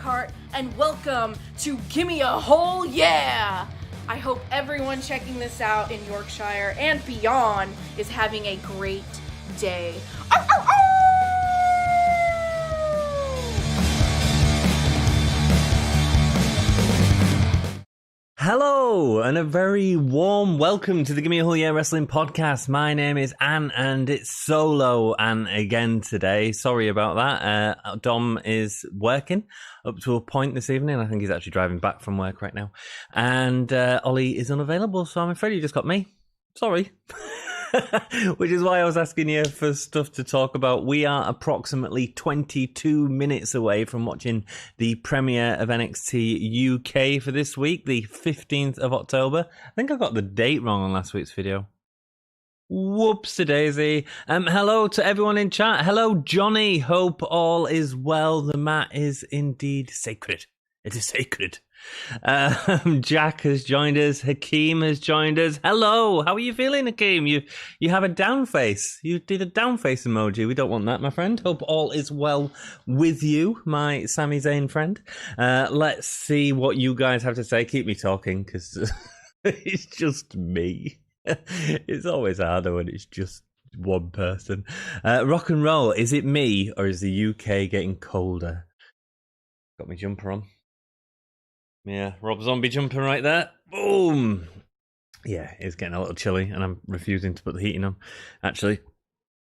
Blackheart, and welcome to Gimme a Whole Yeah! I hope everyone checking this out in Yorkshire and beyond is having a great day. Ow, ow, ow! Hello, and a very warm welcome to the Gimme a Whole Yeah Wrestling Podcast. My name is Anne, and it's solo Anne again today. Sorry about that. Dom is working up to a point this evening. I think he's actually driving back from work right now. And Ollie is unavailable, so I'm afraid you just got me. Sorry. Which is why I was asking you for stuff to talk about. We are approximately 22 minutes away from watching the premiere of NXT UK for this week, the 15th of October. I think I got the date wrong on last week's video. Whoopsie-daisy. Hello to everyone in chat. Hello, Johnny. Hope all is well. The mat is indeed sacred. It is sacred. Jack has joined us. Hakeem has joined us. Hello, how are you feeling, Hakeem? You have a down face. You did a down face emoji. We don't want that, my friend. Hope all is well with you, my Sami Zayn friend. Let's see what you guys have to say. Keep me talking, because it's just me. It's always harder when it's just one person. Rock and roll, is it me, or is the UK getting colder? Got my jumper on. Yeah, Rob Zombie jumping right there. Boom! Yeah, it's getting a little chilly, and I'm refusing to put the heating on, actually.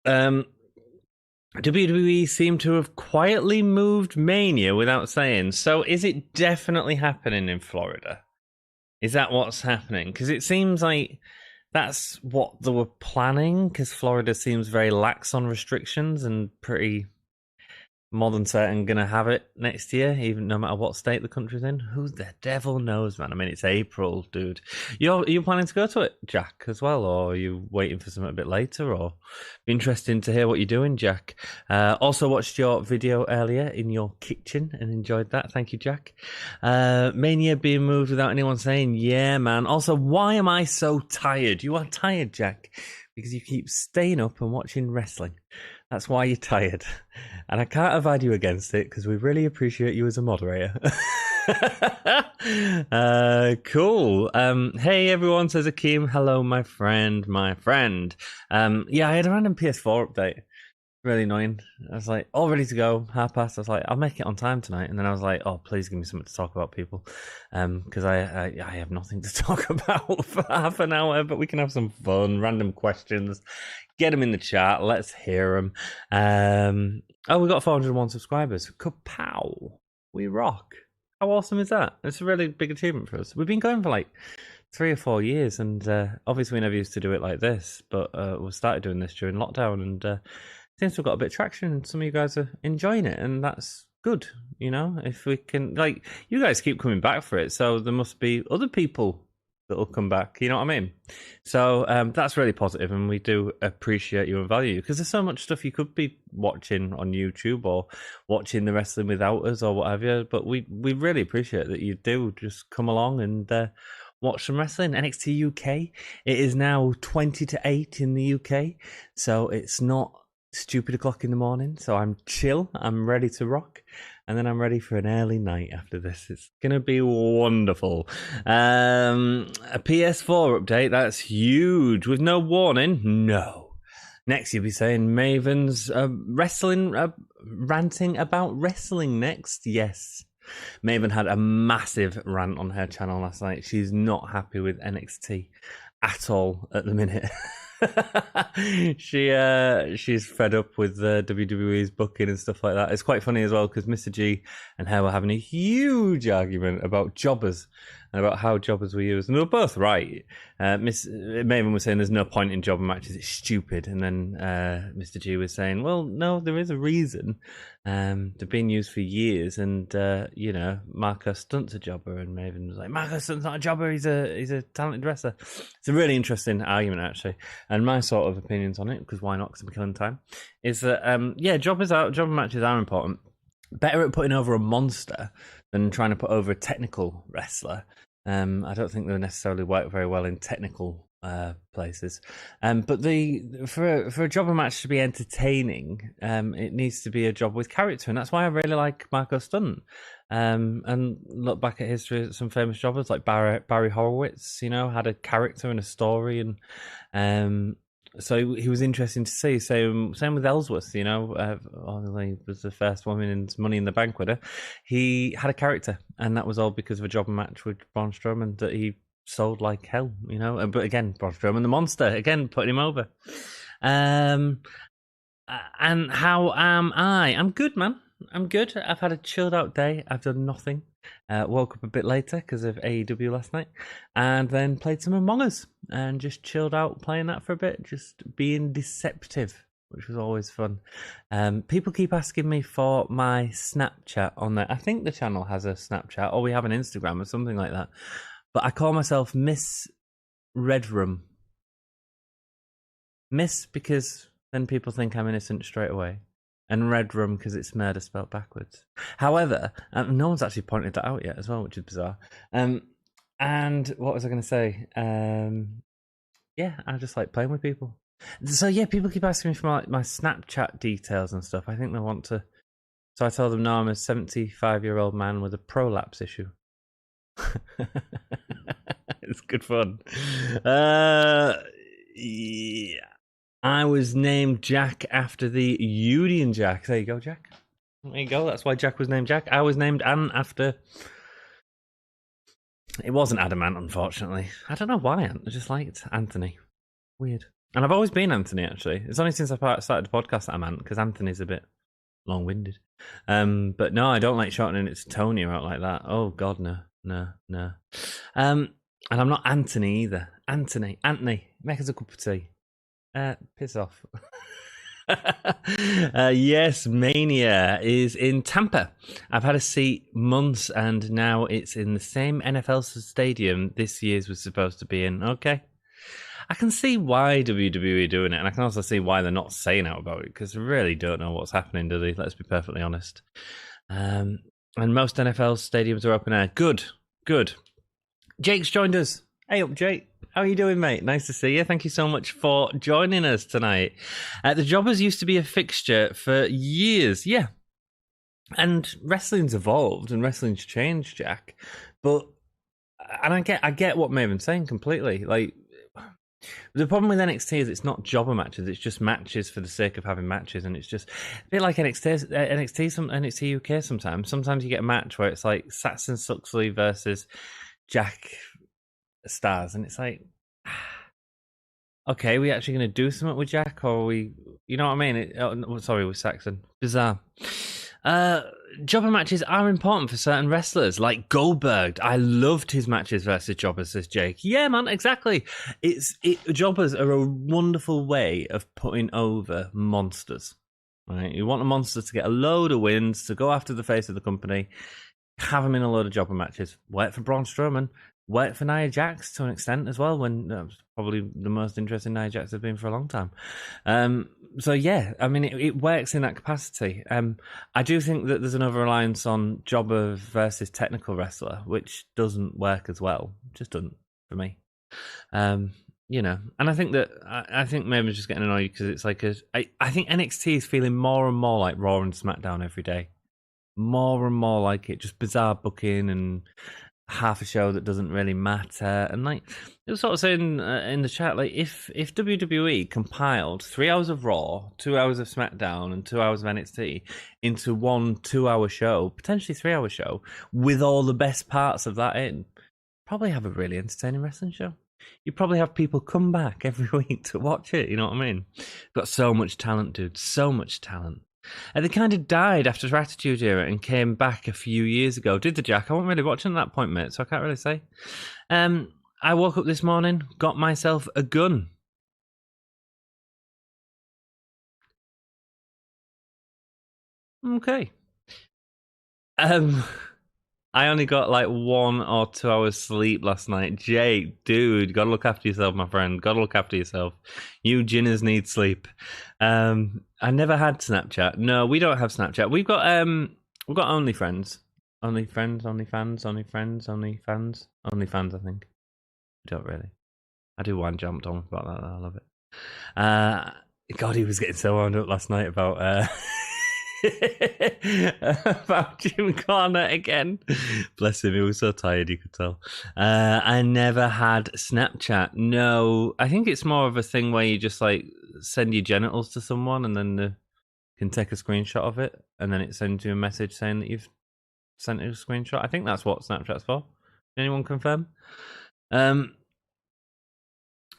WWE seem to have quietly moved Mania without saying. So is it definitely happening in Florida? Is that what's happening? Because it seems like that's what they were planning, because Florida seems very lax on restrictions and pretty more than certain going to have it next year, even no matter what state the country's in. Who the devil knows, man? I mean, it's April, dude. You're planning to go to it, Jack, as well, or are you waiting for something a bit later? Or be interesting to hear what you're doing, Jack. Also watched your video earlier in your kitchen and enjoyed that. Thank you, Jack. Mania being moved without anyone saying, yeah, man. Also, why am I so tired? You are tired, Jack, because you keep staying up and watching wrestling. That's why you're tired. And I can't avoid you against it, because we really appreciate you as a moderator. Cool. Hey, everyone, says Akeem. Hello, my friend. Yeah, I had a random PS4 update. Really annoying. I was like, all ready to go, past. I was like, I'll make it on time tonight. And then I was like, oh, please give me something to talk about, people. Because I have nothing to talk about for half an hour, but we can have some fun, random questions. Get them in the chat. Let's hear them. We got 401 subscribers. Kapow. We rock. How awesome is that? It's a really big achievement for us. We've been going for like 3 or 4 years, and obviously we never used to do it like this, but we started doing this during lockdown, and seems to have got a bit of traction, and some of you guys are enjoying it, and that's good. You know, if we can, like, you guys keep coming back for it, so there must be other people that'll come back, you know what I mean? So that's really positive, and we do appreciate you and value you, because there's so much stuff you could be watching on YouTube or watching the wrestling without us or what have you, but we really appreciate that you do just come along and watch some wrestling. NXT UK, it is now 20-8 in the UK, so it's not stupid o'clock in the morning, so I'm chill, I'm ready to rock, and then I'm ready for an early night after this. It's gonna be wonderful. A PS4 update, that's huge, with no warning. No. Next you'll be saying Maven's wrestling, ranting about wrestling next. Yes, Maven had a massive rant on her channel last night. She's not happy with NXT at all at the minute. She's fed up with WWE's booking and stuff like that. It's quite funny as well, because Mr. G and her were having a huge argument about jobbers and about how jobbers were used, and they were both right. Miss Maven was saying there's no point in jobber matches, it's stupid, and then Mr. G was saying, well, no, there is a reason. They've been used for years, and you know, Marco Stunt's a jobber, and Maven was like, Marco Stunt's not a jobber, he's a talented wrestler. It's a really interesting argument, actually, and my sort of opinions on it, because why not, because I'm killing time, is that jobber matches are important. Better at putting over a monster than trying to put over a technical wrestler. I don't think they necessarily work very well in technical places. But for a jobber match to be entertaining, it needs to be a job with character, and that's why I really like Marco Stunt. and look back at history, some famous jobbers like Barry Horowitz, had a character and a story, and so he was interesting to see. Same with Ellsworth, obviously was the first woman in Money in the Bank winner. He had a character, and that was all because of a jobber match with Braun Strowman that he sold like hell, But again, Braun Strowman, the monster, again putting him over. And how am I? I'm good, man. I'm good. I've had a chilled out day. I've done nothing. Woke up a bit later because of AEW last night, and then played some Among Us and just chilled out playing that for a bit, just being deceptive, which was always fun. People keep asking me for my Snapchat on there. I think the channel has a Snapchat, or we have an Instagram or something like that. But I call myself Miss Redrum. Miss because then people think I'm innocent straight away. And Redrum because it's murder spelled backwards. However, no one's actually pointed that out yet as well, which is bizarre. And what was I going to say? Yeah, I just like playing with people. So yeah, people keep asking me for my Snapchat details and stuff. I think they want to. So I told them, no, I'm a 75-year-old man with a prolapse issue. It's good fun. Yeah. I was named Jack after the Union Jack. There you go, Jack. There you go. That's why Jack was named Jack. I was named Anne after... It wasn't Adamant, unfortunately. I don't know why. I just liked Anthony. Weird. And I've always been Anthony, actually. It's only since I started the podcast that I'm Ant, because Anthony's a bit long-winded. But no, I don't like shortening it to Tony or out like that. Oh, God, no. No. And I'm not Anthony either. Anthony, make us a cup of tea. Piss off. Yes, Mania is in Tampa. I've had a seat months, and now it's in the same NFL stadium this year's was supposed to be in. Okay. I can see why WWE are doing it, and I can also see why they're not saying out about it, because they really don't know what's happening, do they? Let's be perfectly honest. And most NFL stadiums are open air. Good. Jake's joined us. Hey up, Jake. How are you doing, mate? Nice to see you. Thank you so much for joining us tonight. The Jobbers used to be a fixture for years, yeah. And wrestling's evolved and wrestling's changed, Jack. And I get what Maven's saying completely. Like, the problem with NXT is it's not jobber matches; it's just matches for the sake of having matches, and it's just a bit like NXT UK. Sometimes you get a match where it's like Saxon Suxley versus Jack Stars, and it's like, okay, we actually going to do something with Jack, or are we, you know what I mean? With Saxon. Bizarre. Jobber matches are important for certain wrestlers, like Goldberg. I loved his matches versus jobbers, says Jake. Yeah, man, exactly. Jobbers are a wonderful way of putting over monsters. Right? You want a monster to get a load of wins, to go after the face of the company, have him in a load of jobber matches. Wait for Braun Strowman. Wait for Nia Jax to an extent as well, when that was probably the most interesting Nia Jax has been for a long time. So yeah, I mean, it works in that capacity. I do think that there's an over-reliance on jobber versus technical wrestler, which doesn't work as well. It just doesn't for me. And I think maybe I'm just getting annoyed because it's like I think NXT is feeling more and more like Raw and SmackDown every day. More and more like it, just bizarre booking and half a show that doesn't really matter. And like it was sort of saying in the chat, like if WWE compiled 3 hours of Raw, 2 hours of SmackDown, and 2 hours of NXT into one 2-hour show, potentially 3-hour show, with all the best parts of that in, probably have a really entertaining wrestling show. You probably have people come back every week to watch it. You know what I mean? Got so much talent, dude. So much talent. And they kind of died after the Attitude Era and came back a few years ago. Did the Jack? I wasn't really watching at that point, mate, so I can't really say. I woke up this morning, got myself a gun. Okay. I only got like 1 or 2 hours sleep last night. Jake, dude, gotta look after yourself, my friend. Gotta look after yourself. You ginners need sleep. I never had Snapchat. No, we don't have Snapchat. We've got OnlyFriends. OnlyFans, I think. We don't really. I do one jump on about that. I love it. God, he was getting so wound up last night about about Jim Corner again. Bless him, he was so tired, you could tell. I never had Snapchat. No, I think it's more of a thing where you just like send your genitals to someone and then they can take a screenshot of it and then it sends you a message saying that you've sent it a screenshot. I think that's what Snapchat's for. Anyone confirm?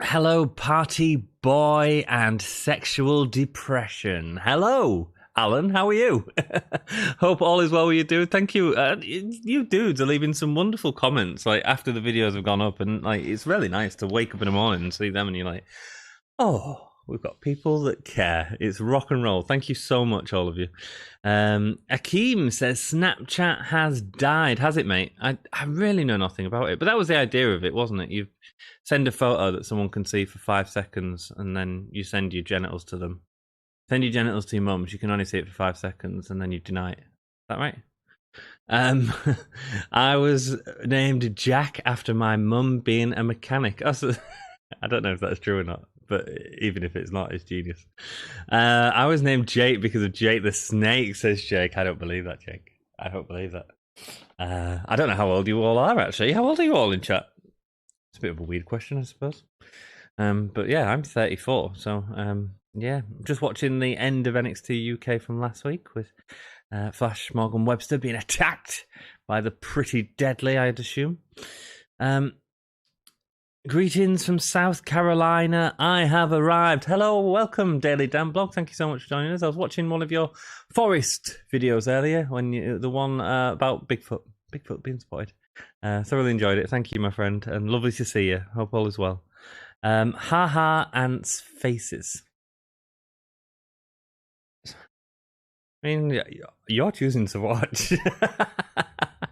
Hello, party boy and sexual depression. Hello, Alan. How are you? Hope all is well with you, dude. Thank you. You dudes are leaving some wonderful comments like after the videos have gone up, and like it's really nice to wake up in the morning and see them, and you're like, oh, we've got people that care. It's rock and roll. Thank you so much, all of you. Akeem says Snapchat has died. Has it, mate? I really know nothing about it, but that was the idea of it, wasn't it? You send a photo that someone can see for 5 seconds, and then you send your genitals to them. Send your genitals to your mum. She can only see it for 5 seconds, and then you deny it. Is that right? I was named Jack after my mum being a mechanic. I don't know if that's true or not, but even if it's not, it's genius. I was named Jake because of Jake the Snake, says Jake. I don't believe that, Jake. I don't believe that. I don't know how old you all are, actually. How old are you all in chat? It's a bit of a weird question, I suppose. But yeah, I'm 34, so yeah, just watching the end of NXT UK from last week with Flash Morgan Webster being attacked by the Pretty Deadly, I'd assume. Greetings from South Carolina. I have arrived. Hello, welcome, Daily Dan Blog. Thank you so much for joining us. I was watching one of your forest videos earlier, when the one about Bigfoot being spotted. Thoroughly enjoyed it. Thank you, my friend, and lovely to see you. Hope all is well. Ants faces. I mean, you're choosing to watch.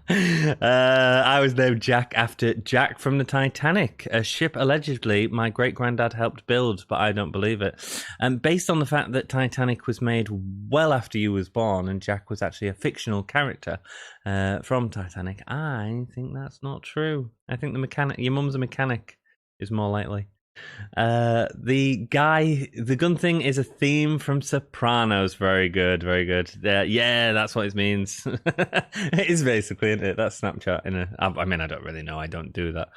I was named Jack after Jack from the Titanic, a ship allegedly my great-granddad helped build, but I don't believe it. Based on the fact that Titanic was made well after you was born and Jack was actually a fictional character from Titanic, I think that's not true. I think your mum's a mechanic is more likely. The gun thing is a theme from Sopranos. Very good, very good. Yeah, that's what it means. It is basically, isn't it? That's Snapchat. I mean, I don't really know. I don't do that.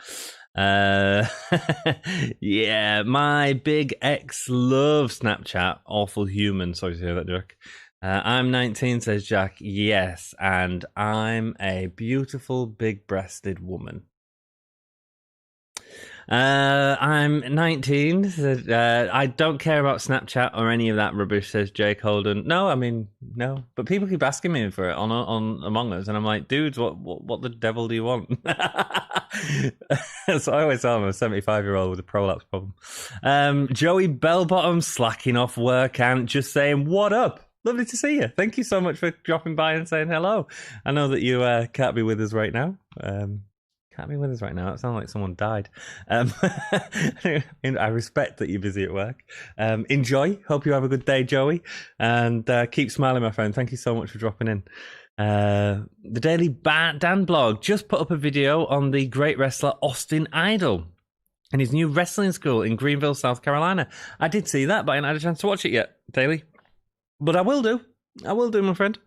Yeah, my big ex loves Snapchat. Awful human. Sorry to hear that, Jack. I'm 19, says Jack. Yes, and I'm a beautiful, big-breasted woman. I'm 19. I don't care about Snapchat or any of that rubbish, says Jake Holden. No, I mean, no. But people keep asking me for it on Among Us, and I'm like, dudes, what the devil do you want? So I always tell them I'm a 75-year-old with a prolapse problem. Joey Bellbottom slacking off work and just saying, what up? Lovely to see you. Thank you so much for dropping by and saying hello. I know that you can't be with us right now. Can't be with us right now. It sounds like someone died. I respect that you're busy at work. Enjoy. Hope you have a good day, Joey. And keep smiling, my friend. Thank you so much for dropping in. The Daily Dan Blog just put up a video on the great wrestler Austin Idol and his new wrestling school in Greenville, South Carolina. I did see that, but I haven't had a chance to watch it yet, Daily. But I will do. I will do, my friend.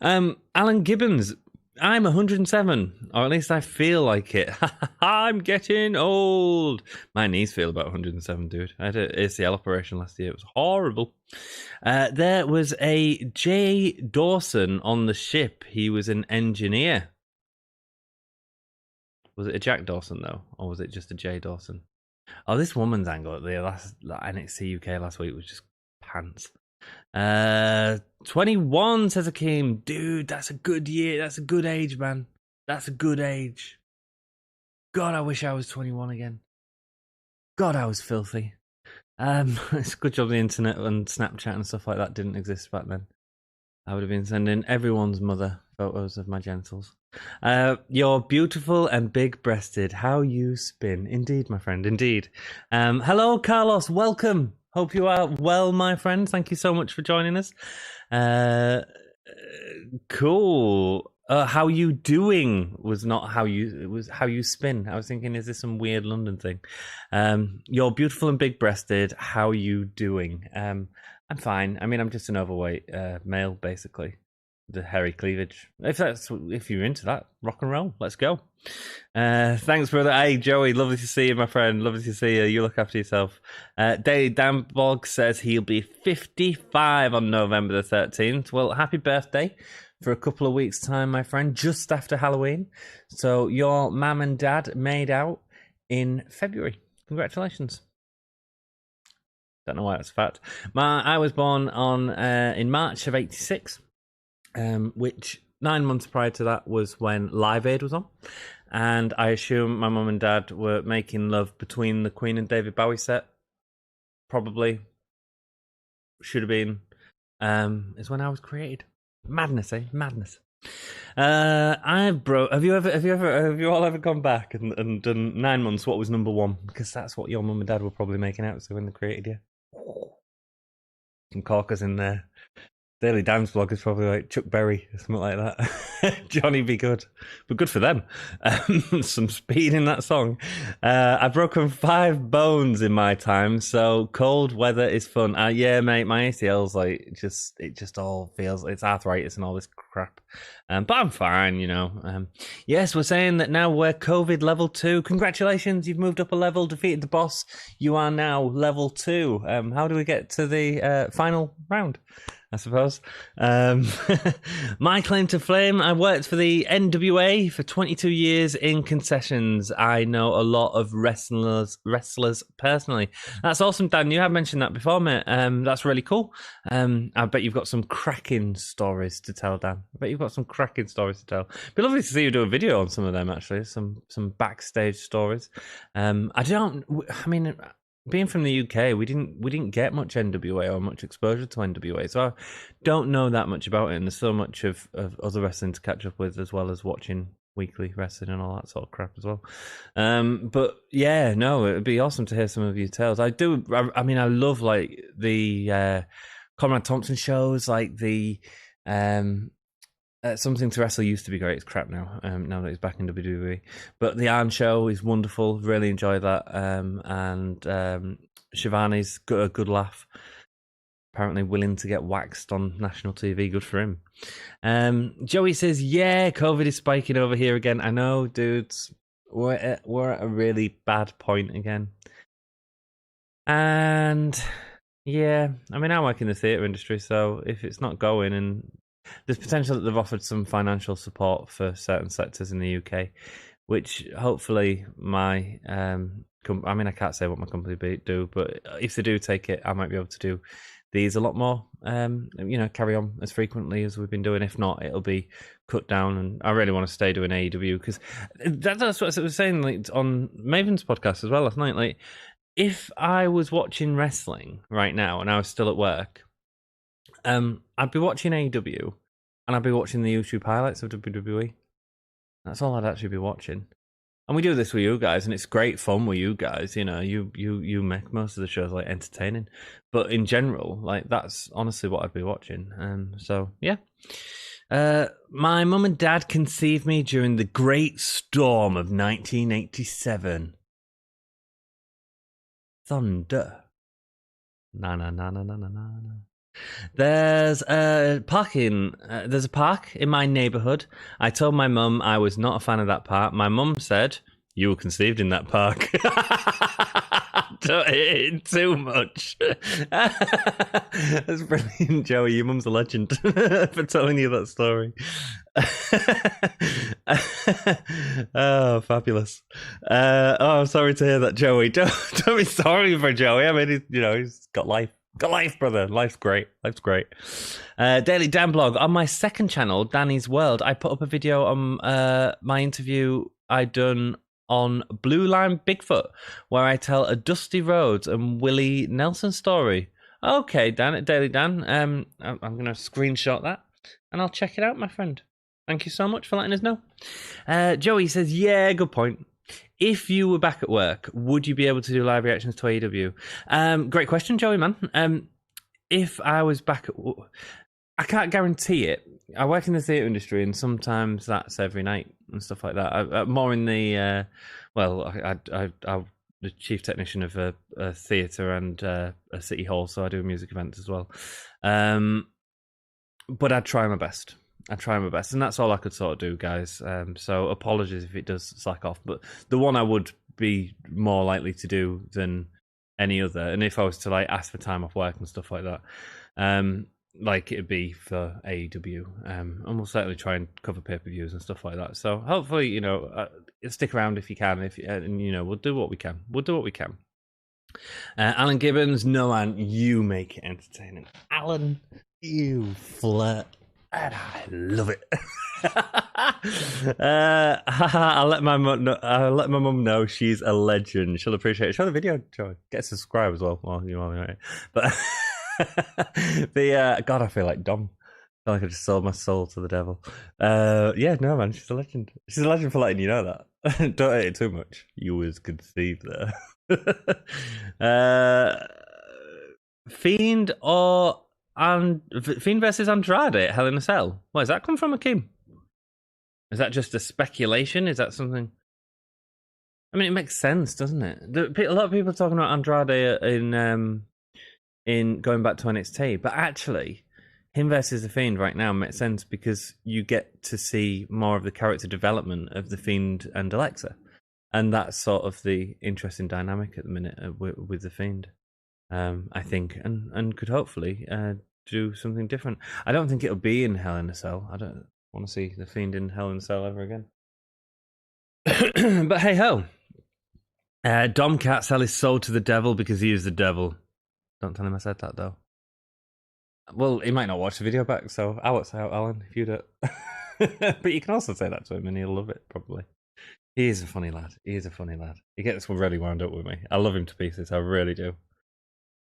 Alan Gibbons. I'm 107, or at least I feel like it. I'm getting old. My knees feel about 107, dude. I had an ACL operation last year. It was horrible. There was a Jay Dawson on the ship. He was an engineer. Was it a Jack Dawson, though? Or was it just a Jay Dawson? Oh, this woman's angle at the last NXT UK last week was just pants. 21, says Akeem. Dude, that's a good year. That's a good age, man. That's a good age. God, I wish I was 21 again. God, I was filthy. It's a good job the internet and Snapchat and stuff like that didn't exist back then. I would have been sending everyone's mother photos of my genitals. You're beautiful and big-breasted. How you spin. Indeed, my friend, indeed. Hello, Carlos. Welcome. Hope you are well, my friend. Thank you so much for joining us. Cool. How you doing was not how you, it was how you spin. I was thinking, is this some weird London thing? You're beautiful and big-breasted. How you doing? I'm fine. I mean, I'm just an overweight male, basically. The hairy cleavage. If you're into that, rock and roll. Let's go. Thanks, brother. Hey, Joey, lovely to see you, my friend. Lovely to see you. You look after yourself. Daily Danbog says he'll be 55 on November the 13th. Well, happy birthday for a couple of weeks' time, my friend, just after Halloween. So your mum and dad made out in February. Congratulations. Don't know why that's a fact. I was born on in March of '86, which 9 months prior to that was when Live Aid was on, and I assume my mum and dad were making love between the Queen and David Bowie set. Probably should have been. Is when I was created. Madness, eh? Madness. Have you all ever gone back and done 9 months? What was number one? Because that's what your mum and dad were probably making out to when they created you. Some corkers in there. Daily Dance vlog is probably like Chuck Berry or something like that. Johnny Be Good. But good for them. Some speed in that song. I've broken 5 bones in my time, so cold weather is fun. Yeah, mate, my ACL's like, it just all feels, it's arthritis and all this crap. But I'm fine, you know. Yes, we're saying that now we're COVID level 2. Congratulations, you've moved up a level, defeated the boss. You are now level 2. How do we get to the final round? I suppose. My claim to fame, I worked for the NWA for 22 years in concessions. I know a lot of wrestlers personally. That's awesome, Dan. You have mentioned that before, mate. That's really cool. I bet you've got some cracking stories to tell, Dan. I bet you've got some cracking stories to tell. It'd be lovely to see you do a video on some of them, actually. Some backstage stories. Being from the UK, we didn't get much NWA or much exposure to NWA, so I don't know that much about it. And there's so much of other wrestling to catch up with, as well as watching weekly wrestling and all that sort of crap as well. But yeah, no, it'd be awesome to hear some of your tales. I love like the Conrad Thompson shows, like the Something to Wrestle used to be great. It's crap now. Now that he's back in WWE, but the Arn show is wonderful. Really enjoy that. And Shivani's got a good laugh. Apparently willing to get waxed on national TV. Good for him. Joey says, "Yeah, COVID is spiking over here again." I know, dudes. We're at a really bad point again. And yeah, I mean, I work in the theatre industry, so if it's not going, and there's potential that they've offered some financial support for certain sectors in the UK, which hopefully my I can't say what my company do, but if they do take it, I might be able to do these a lot more, carry on as frequently as we've been doing. If not, it'll be cut down, and I really want to stay doing AEW, because that's what I was saying, like, on Maven's podcast as well last night. Like, if I was watching wrestling right now and I was still at work, I'd be watching AEW, and I'd be watching the YouTube highlights of WWE. That's all I'd actually be watching. And we do this with you guys, and it's great fun with you guys. You know, you make most of the shows like entertaining, but in general, like, that's honestly what I'd be watching. So yeah. My mum and dad conceived me during the Great Storm of 1987. Thunder. Na na na na na na na. There's a park in my neighbourhood. I told my mum I was not a fan of that park. My mum said, "You were conceived in that park." Don't hit it too much. That's brilliant, Joey. Your mum's a legend for telling you that story. Oh, fabulous. I'm sorry to hear that, Joey. Don't be sorry for Joey. I mean, he's got life. Got life, brother. Life's great. Daily Dan blog. On my second channel, Danny's World, I put up a video on my interview I done on Blue Line Bigfoot, where I tell a Dusty Rhodes and Willie Nelson story. Okay, Dan, Daily Dan. I'm going to screenshot that, and I'll check it out, my friend. Thank you so much for letting us know. Joey says, "Yeah, good point. If you were back at work, would you be able to do live reactions to AEW?" Great question, Joey, man. If I was back I can't guarantee it. I work in the theatre industry, and sometimes that's every night and stuff like that. I'm more in the I the chief technician of a theatre and a city hall, so I do music events as well. But I try my best. And that's all I could sort of do, guys. So apologies if it does slack off, but the one I would be more likely to do than any other, and if I was to like ask for time off work and stuff like that, like it'd be for AEW, and we'll certainly try and cover pay-per-views and stuff like that. So hopefully, stick around if you can. And we'll do what we can. Alan Gibbons, no man, you make it entertaining. Alan, you flirt, and I love it. I'll let my mum know she's a legend. She'll appreciate it. Show the video, Joey. Get subscribed as well while you're at it. But God, I feel like Dom. I feel like I just sold my soul to the devil. Yeah, no man, she's a legend. She's a legend for letting you know that. Don't hate it too much. You was conceived there. Fiend versus Andrade at Hell in a Cell. Where does that come from, Akeem? Is that just a speculation? Is that something? I mean, it makes sense, doesn't it? A lot of people are talking about Andrade in going back to NXT, but actually, him versus the Fiend right now makes sense because you get to see more of the character development of the Fiend and Alexa, and that's sort of the interesting dynamic at the minute with the Fiend. I think, and could hopefully do something different. I don't think it'll be in Hell in a Cell. I don't want to see the Fiend in Hell in a Cell ever again. But hey ho, Dom can't sell his soul to the devil because he is the devil. Don't tell him I said that though. Well, he might not watch the video back, so I'll watch out, Alan, if you do it. But you can also say that to him and he'll love it, probably. He is a funny lad. He gets really wound up with me. I love him to pieces, I really do.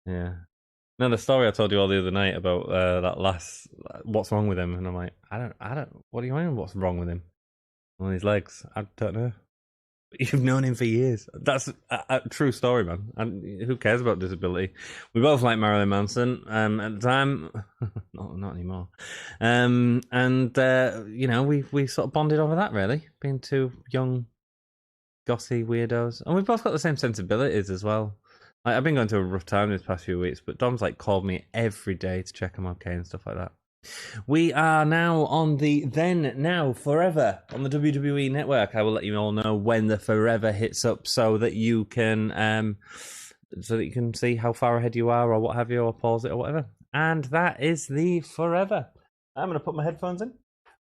Yeah. No, the story I told you all the other night about that last, what's wrong with him, and I'm like, I don't, what do you mean, what's wrong with him? On his legs, I don't know. You've known him for years. That's a true story, man. And who cares about disability? We both like Marilyn Manson. At the time, not anymore. We sort of bonded over that, really, being two young, gossy weirdos, and we've both got the same sensibilities as well. Like, I've been going through a rough time these past few weeks, but Dom's like called me every day to check I'm okay and stuff like that. We are now on the Then, Now, Forever on the WWE Network. I will let you all know when the Forever hits up so that you can see how far ahead you are or what have you, or pause it or whatever. And that is the Forever. I'm going to put my headphones in.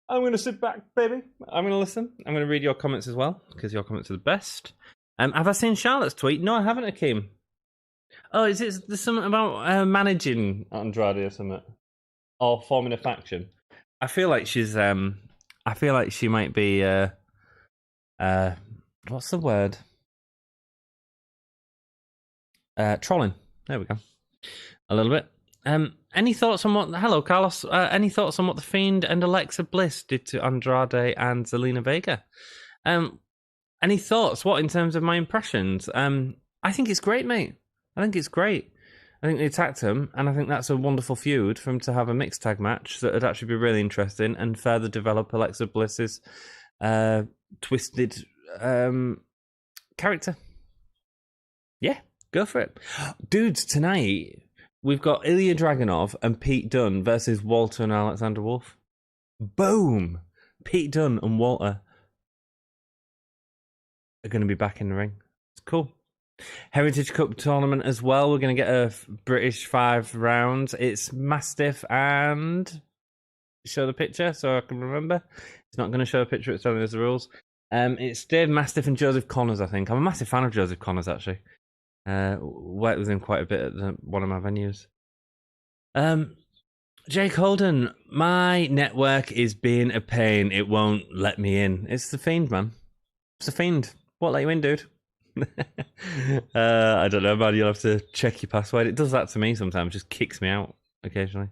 I'm going to sit back, baby. I'm going to listen. I'm going to read your comments as well because your comments are the best. Have I seen Charlotte's tweet? No, I haven't, Akeem. Oh, there's something about managing Andrade or something? Or forming a faction? I feel like she's I feel like she might be what's the word? Trolling. There we go. A little bit. Any thoughts on what hello Carlos, any thoughts on what the Fiend and Alexa Bliss did to Andrade and Zelina Vega? Any thoughts? What in terms of my impressions? I think it's great, mate. I think it's great. I think they attacked him, and I think that's a wonderful feud for him to have a mixed tag match that would actually be really interesting and further develop Alexa Bliss's twisted character. Yeah, go for it. Dudes, tonight we've got Ilya Dragunov and Pete Dunne versus Walter and Alexander Wolfe. Boom! Pete Dunne and Walter are going to be back in the ring. It's cool. Heritage Cup tournament as well. We're going to get a British 5 rounds. It's Mastiff and... Show the picture so I can remember. It's not going to show a picture, it's telling us the rules. It's Dave Mastiff and Joseph Connors, I think. I'm a massive fan of Joseph Connors, actually. Worked with him quite a bit at one of my venues. Jake Holden, my network is being a pain. It won't let me in. It's the Fiend, man. It's the Fiend. Won't let you in, dude. I don't know, man. You'll have to check your password. It does that to me sometimes. Just kicks me out occasionally.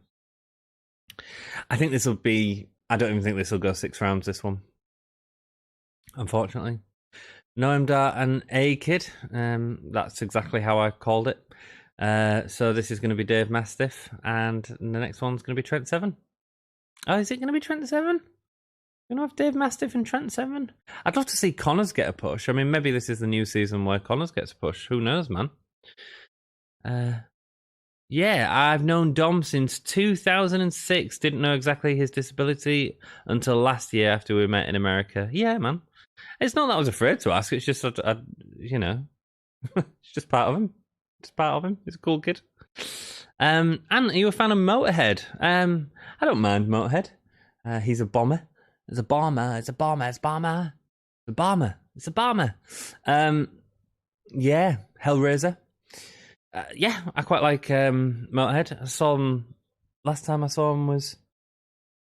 I think this will be... I don't even think this will go 6 rounds, this one. Unfortunately. Noam Dar and A-Kid. That's exactly how I called it. So this is going to be Dave Mastiff, and the next one's going to be Trent Seven. Oh, is it going to be Trent Seven? You know, have Dave Mastiff and Trent Seven. I'd love to see Connors get a push. I mean, maybe this is the new season where Connors gets a push. Who knows, man? Yeah, I've known Dom since 2006. Didn't know exactly his disability until last year after we met in America. Yeah, man. It's not that I was afraid to ask. It's just, you know, it's just part of him. It's part of him. He's a cool kid. And are you a fan of Motorhead? I don't mind Motorhead. He's a bomber. It's a bomber. It's a bomber. It's a bomber. It's a bomber. It's a bomber. Yeah, Hellraiser. Yeah, I quite like Motorhead. I saw him last time I saw him was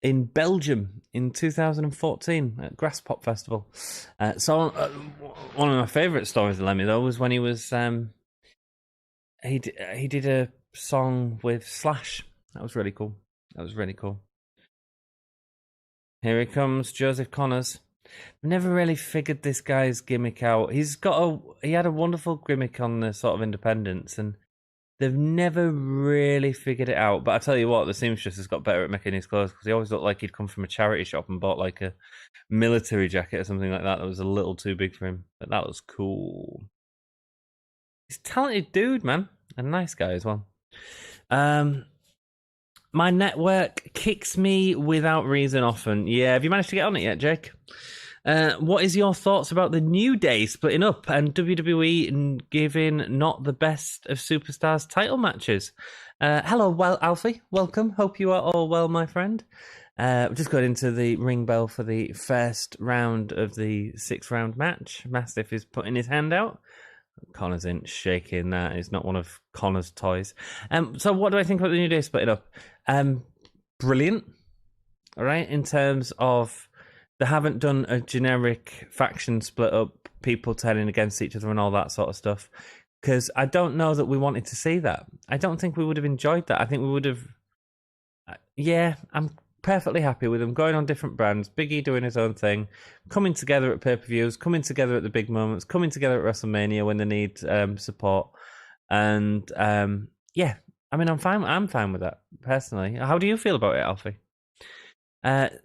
in Belgium in 2014 at Grass Pop Festival. So one of my favourite stories of Lemmy though was when he was he did a song with Slash. That was really cool. Here he comes, Joseph Connors. Never really figured this guy's gimmick out. He had a wonderful gimmick on the sort of independents, and they've never really figured it out. But I tell you what, the seamstress has got better at making his clothes because he always looked like he'd come from a charity shop and bought like a military jacket or something like that was a little too big for him. But that was cool. He's a talented dude, man. A nice guy as well. My network kicks me without reason often. Yeah, have you managed to get on it yet, Jake? What is your thoughts about the New Day splitting up and WWE giving not the best of superstars title matches? Hello, Alfie. Welcome. Hope you are all well, my friend. We're just going into the ring bell for the first round of the 6-round match. Mastiff is putting his hand out. Connor's in shaking that. It's not one of Connor's toys. So what do I think about the New Day splitting up? Brilliant. All right, in terms of they haven't done a generic faction split up, people turning against each other and all that sort of stuff. Because I don't know that we wanted to see that. I don't think we would have enjoyed that. I think we would have... Yeah, I'm perfectly happy with them going on different brands. Big E doing his own thing, coming together at pay-per-views, coming together at the big moments, coming together at WrestleMania when they need support. And yeah, I mean, I'm fine with that personally. How do you feel about it, Alfie?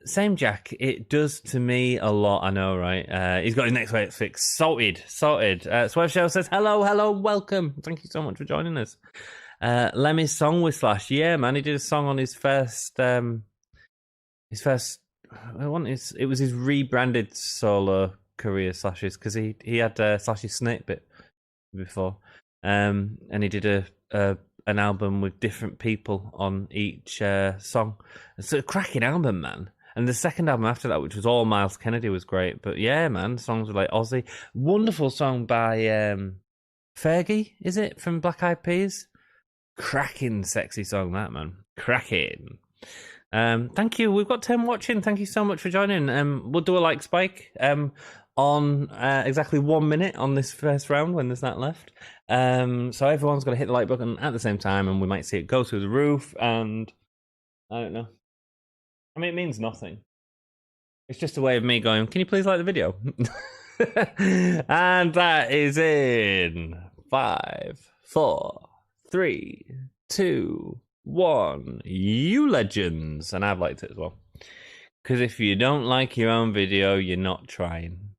Same Jack. It does to me a lot. I know, right? He's got his next weight fix sorted. Swerve Show says hello, welcome. Thank you so much for joining us. Lemmy's song with Slash. Yeah, man, he did a song on his first. It was his rebranded solo career, Slash's, because he had Slash's Snake Bit before, and he did an album with different people on each song. It's a cracking album, man. And the second album after that, which was all Miles Kennedy, was great. But yeah, man, songs were like Ozzy. Wonderful song by Fergie, is it, from Black Eyed Peas? Cracking sexy song, that, man. Cracking. Thank you. We've got 10 watching. Thank you so much for joining. We'll do a like spike on exactly 1 minute on this first round when there's that left. So everyone's got to hit the like button at the same time, and we might see it go through the roof. And I don't know. I mean, it means nothing. It's just a way of me going, can you please like the video? And that is in 5, 4, 3, 2, 1. You legends. And I've liked it as well. Because if you don't like your own video, you're not trying.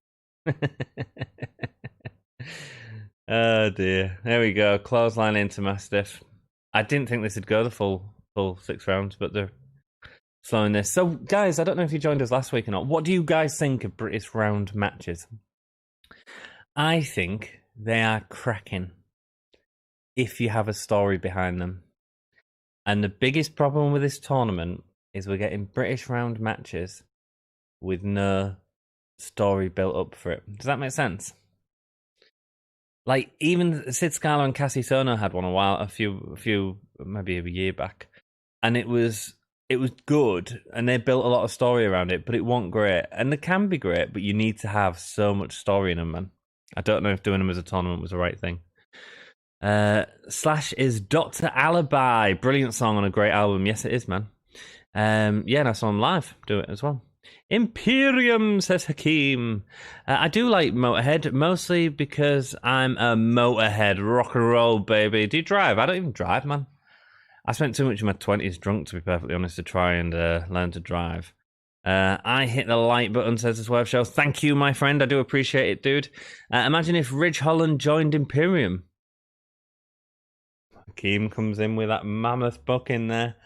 Oh dear. There we go. Clothesline into Mastiff. I didn't think this would go the full 6 rounds, but they're slowing this. So, guys, I don't know if you joined us last week or not. What do you guys think of British round matches? I think they are cracking if you have a story behind them. And the biggest problem with this tournament is we're getting British round matches with no story built up for it. Does that make sense? Like, even Sid Scala and Cassie Sono had one a few, maybe a year back. And it was good, and they built a lot of story around it, but it wasn't great. And they can be great, but you need to have so much story in them, man. I don't know if doing them as a tournament was the right thing. Slash is Dr. Alibi. Brilliant song on a great album. Yes, it is, man. Yeah, and I saw him live do it as well. Imperium, says Hakeem. I do like Motorhead, mostly because I'm a Motorhead. Rock and roll, baby. Do you drive? I don't even drive, man. I spent too much of my 20s drunk, to be perfectly honest, to try and learn to drive. I hit the like button, says the Swerve Show. Thank you, my friend. I do appreciate it, dude. Imagine if Ridge Holland joined Imperium. Keem comes in with that mammoth buck in there.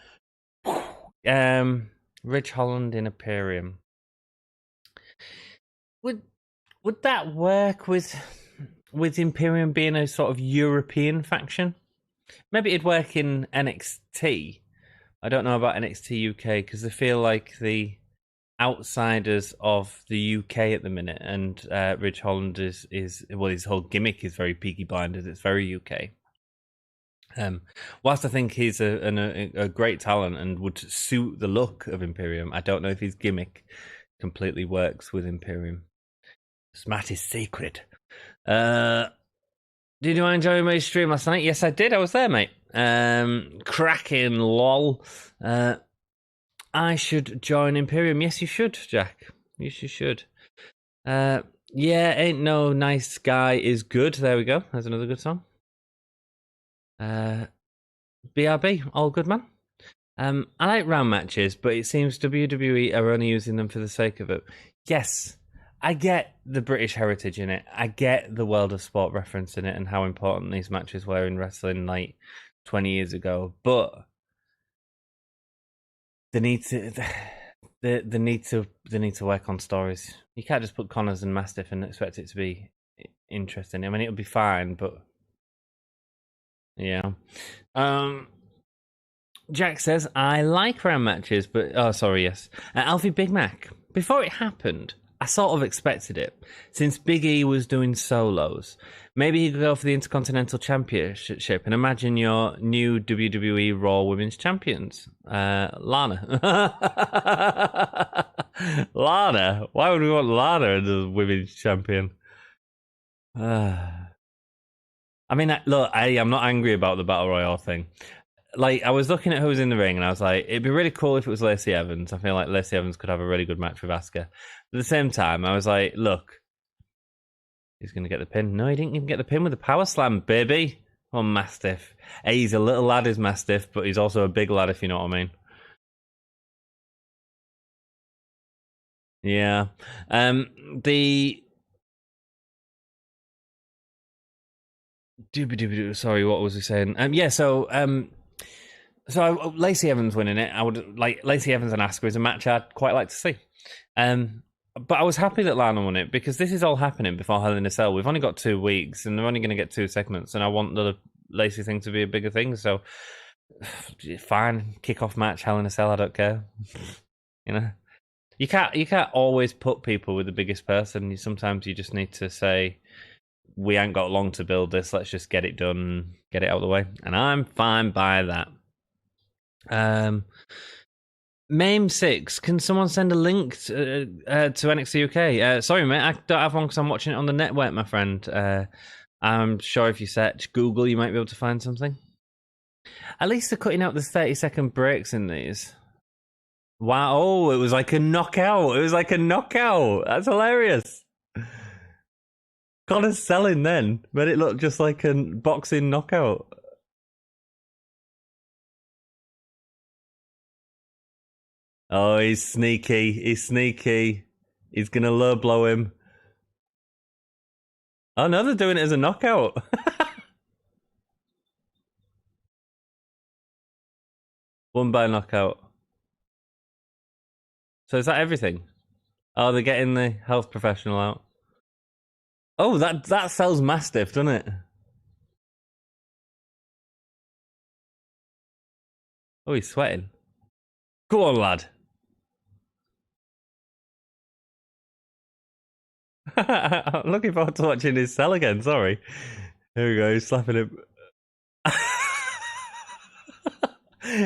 Ridge Holland in Imperium. Would that work with Imperium being a sort of European faction? Maybe it'd work in NXT. I don't know about NXT UK because I feel like the outsiders of the UK at the minute, and Ridge Holland is well, his whole gimmick is very Peaky Blinders. It's very UK. Whilst I think he's a great talent and would suit the look of Imperium, I don't know if his gimmick completely works with Imperium. Smat is sacred. Did you enjoy my stream last night? Yes, I did. I was there, mate. Cracking lol. I should join Imperium. Yes, you should, Jack. Yes, you should. Yeah, ain't no nice guy is good. There we go. There's another good song. BRB, all good, man. I like round matches, but it seems WWE are only using them for the sake of it. Yes, I get the British heritage in it. I get the World of Sport reference in it and how important these matches were in wrestling like 20 years ago. But they need to work on stories. You can't just put Connors and Mastiff and expect it to be interesting. I mean, it'll be fine, but yeah. Jack says, I like round matches, but yes. Alfie Big Mac. Before it happened, I sort of expected it, since Big E was doing solos. Maybe he could go for the Intercontinental Championship and imagine your new WWE Raw Women's Champions. Lana. Lana? Why would we want Lana as the Women's Champion? I mean, look, I'm not angry about the Battle Royale thing. Like, I was looking at who was in the ring, and I was like, it'd be really cool if it was Lacey Evans. I feel like Lacey Evans could have a really good match with Asuka. At the same time, I was like, look, he's going to get the pin. No, he didn't even get the pin with the power slam, baby. Oh, Mastiff. Hey, he's a little lad, is Mastiff, but he's also a big lad, if you know what I mean. Yeah. Sorry, what was he saying? So Lacey Evans winning it. I would like Lacey Evans and Asuka is a match I'd quite like to see. But I was happy that Lana won it because this is all happening before Hell in a Cell. We've only got 2 weeks and they're only going to get 2 segments, and I want the Lacey thing to be a bigger thing. So fine, kickoff match, Hell in a Cell. I don't care. You know, you can't always put people with the biggest person. Sometimes you just need to say, we ain't got long to build this. Let's just get it done, get it out of the way, and I'm fine by that. MAME 6, can someone send a link to NXT UK? Sorry, mate, I don't have one because I'm watching it on the network, my friend. I'm sure if you search Google, you might be able to find something. At least they're cutting out the 30-second breaks in these. Wow, oh, it was like a knockout. It was like a knockout. That's hilarious. Connor's selling then, but it looked just like a boxing knockout. Oh, he's sneaky. He's sneaky. He's going to low blow him. Oh, no, they're doing it as a knockout. One by knockout. So is that everything? Oh, they're getting the health professional out. Oh, that sells Mastiff, doesn't it? Oh, he's sweating. Go on, lad. I'm looking forward to watching his cell again, sorry. Here we go, he's slapping him.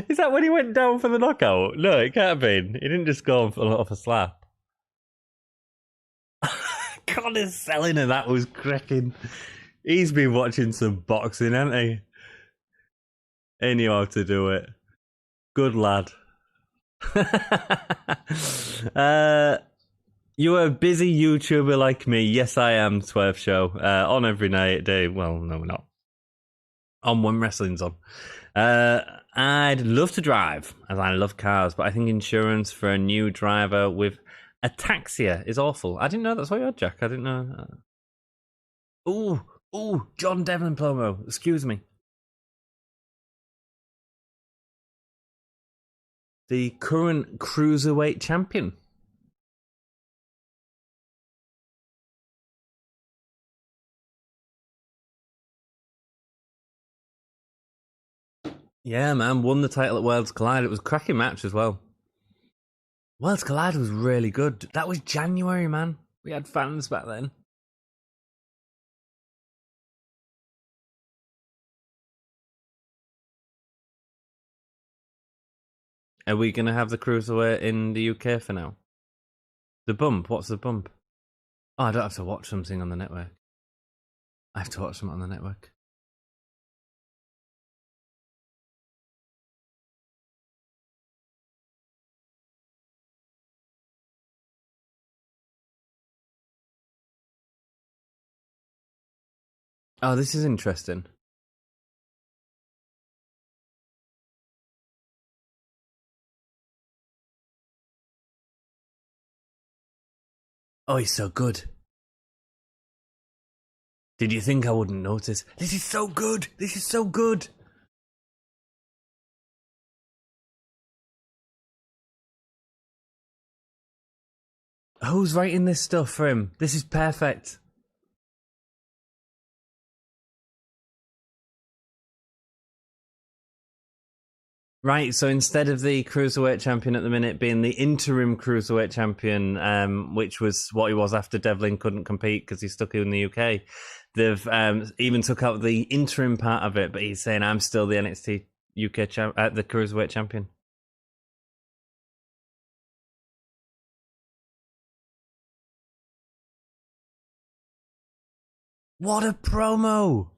Is that when he went down for the knockout? No, it can't have been. He didn't just go off a slap. God, his selling and that was cracking. He's been watching some boxing, hasn't he? He knew how to do it. Good lad. You are a busy YouTuber like me. Yes, I am, Swerve Show. On every night, day. Well, no, we're not. On when wrestling's on. I'd love to drive, as I love cars, but I think insurance for a new driver with ataxia is awful. I didn't know that's what you had, Jack. I didn't know. Ooh, John Devlin promo. Excuse me. The current Cruiserweight champion. Yeah, man, won the title at Worlds Collide. It was a cracking match as well. Worlds Collide was really good. That was January, man. We had fans back then. Are we going to have the Cruiserweight in the UK for now? The bump? What's the bump? Oh, I don't have to watch something on the network. I have to watch something on the network. Oh, this is interesting. Oh, he's so good. Did you think I wouldn't notice? This is so good. This is so good. Who's writing this stuff for him? This is perfect. Right, so instead of the Cruiserweight champion at the minute being the interim Cruiserweight champion, which was what he was after Devlin couldn't compete because he's stuck in the UK, they've even took out the interim part of it, but he's saying, I'm still the NXT UK the Cruiserweight champion. What a promo!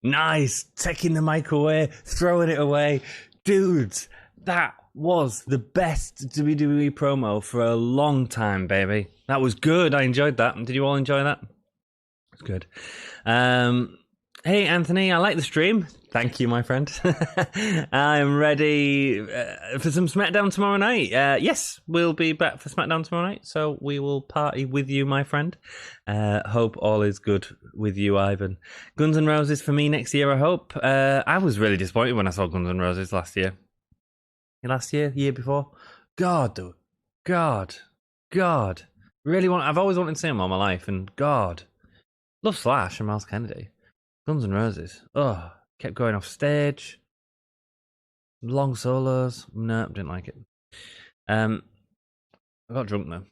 Nice, taking the mic away, throwing it away. Dudes, that was the best WWE promo for a long time, baby. That was good. I enjoyed that. Did you all enjoy that? It's good. Hey, Anthony, I like the stream. Thank you, my friend. I'm ready for some SmackDown tomorrow night. Yes, we'll be back for SmackDown tomorrow night, so we will party with you, my friend. Hope all is good with you, Ivan. Guns N' Roses for me next year, I hope. I was really disappointed when I saw Guns N' Roses last year. Year before. God, though. God. Really I've always wanted to see them all my life, and God. Love Slash and Miles Kennedy. Guns N' Roses. Oh, kept going off stage. Long solos. No, didn't like it. I got drunk though.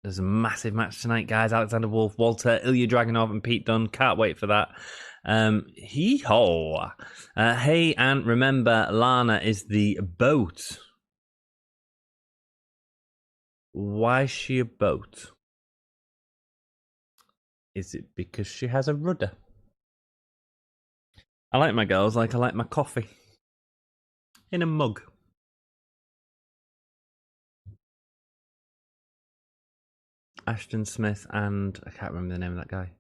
There's a massive match tonight, guys. Alexander Wolfe, Walter, Ilya Dragunov, and Pete Dunne. Can't wait for that. Hee-haw. Hey, and remember, Lana is the boat. Why is she a boat? Is it because she has a rudder? I like my girls like I like my coffee. In a mug. Ashton Smith and... I can't remember the name of that guy.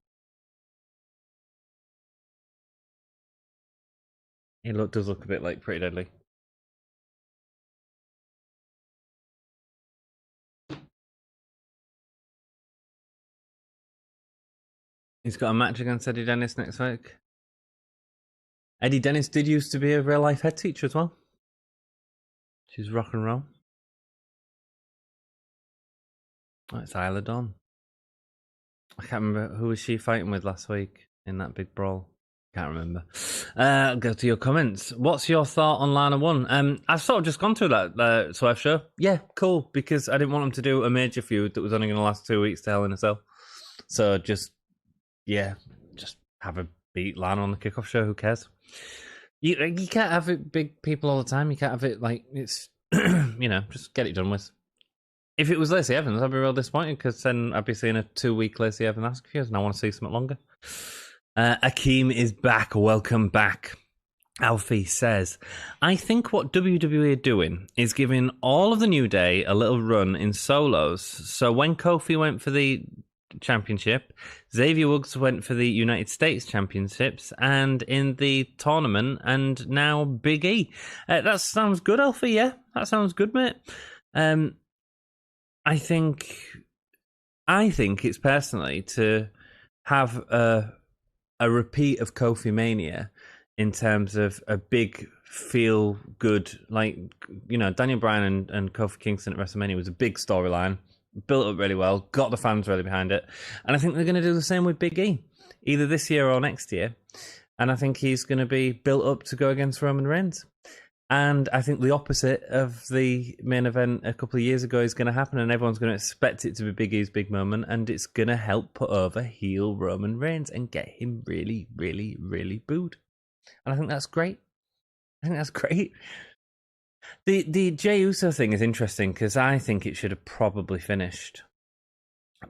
He does look a bit like Pretty Deadly. He's got a match against Eddie Dennis next week. Eddie Dennis did used to be a real life head teacher as well. She's rock and roll. Oh, it's Isla Dawn. I can't remember who was she fighting with last week in that big brawl. Can't remember. Go to your comments. What's your thought on Lana 1? I've sort of just gone through that Swerve show. Yeah, cool, because I didn't want them to do a major feud that was only going to last 2 weeks to Hell in a Cell. So just have a beat Lana on the kickoff show. Who cares? You can't have it big people all the time. You can't have it like it's just get it done with. If it was Lacey Evans, I'd be real disappointed because then I'd be seeing a 2-week Lacey Evans ask feud, and I want to see something longer. Akeem is back. Welcome back. Alfie says, I think what WWE are doing is giving all of the New Day a little run in solos. So when Kofi went for the championship, Xavier Woods went for the United States Championships, and in the tournament, and now Big E. That sounds good, Alfie, yeah? That sounds good, mate. I think it's personally to have a repeat of Kofi Mania in terms of a big feel good, like, you know, Daniel Bryan and Kofi Kingston at WrestleMania was a big storyline, built up really well, got the fans really behind it, and I think they're going to do the same with Big E, either this year or next year, and I think he's going to be built up to go against Roman Reigns. And I think the opposite of the main event a couple of years ago is going to happen, and everyone's going to expect it to be Big E's big moment, and it's going to help put over heel Roman Reigns and get him really, really, really booed. And I think that's great. The Jey Uso thing is interesting because I think it should have probably finished.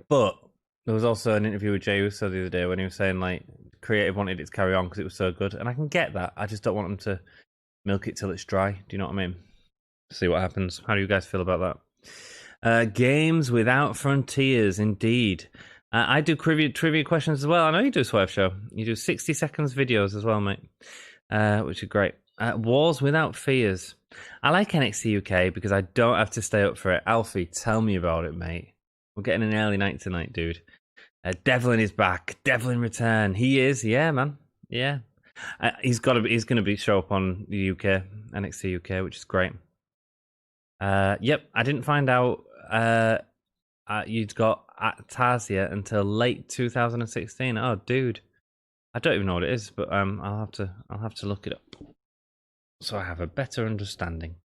But there was also an interview with Jey Uso the other day when he was saying, like, creative wanted it to carry on because it was so good. And I can get that. I just don't want them to milk it till it's dry. Do you know what I mean? See what happens. How do you guys feel about that? Games without frontiers, indeed. I do trivia questions as well. I know you do, Swerve Show. You do 60 seconds videos as well, mate, which are great. Wars without fears. I like NXT UK because I don't have to stay up for it. Alfie, tell me about it, mate. We're getting an early night tonight, dude. Devlin is back. Devlin return. He is. Yeah, man. Yeah. He's going to show up on the UK, NXT UK, which is great. Yep, I didn't find out you'd got Tasia until late 2016. Oh, dude, I don't even know what it is, but I'll have to look it up so I have a better understanding.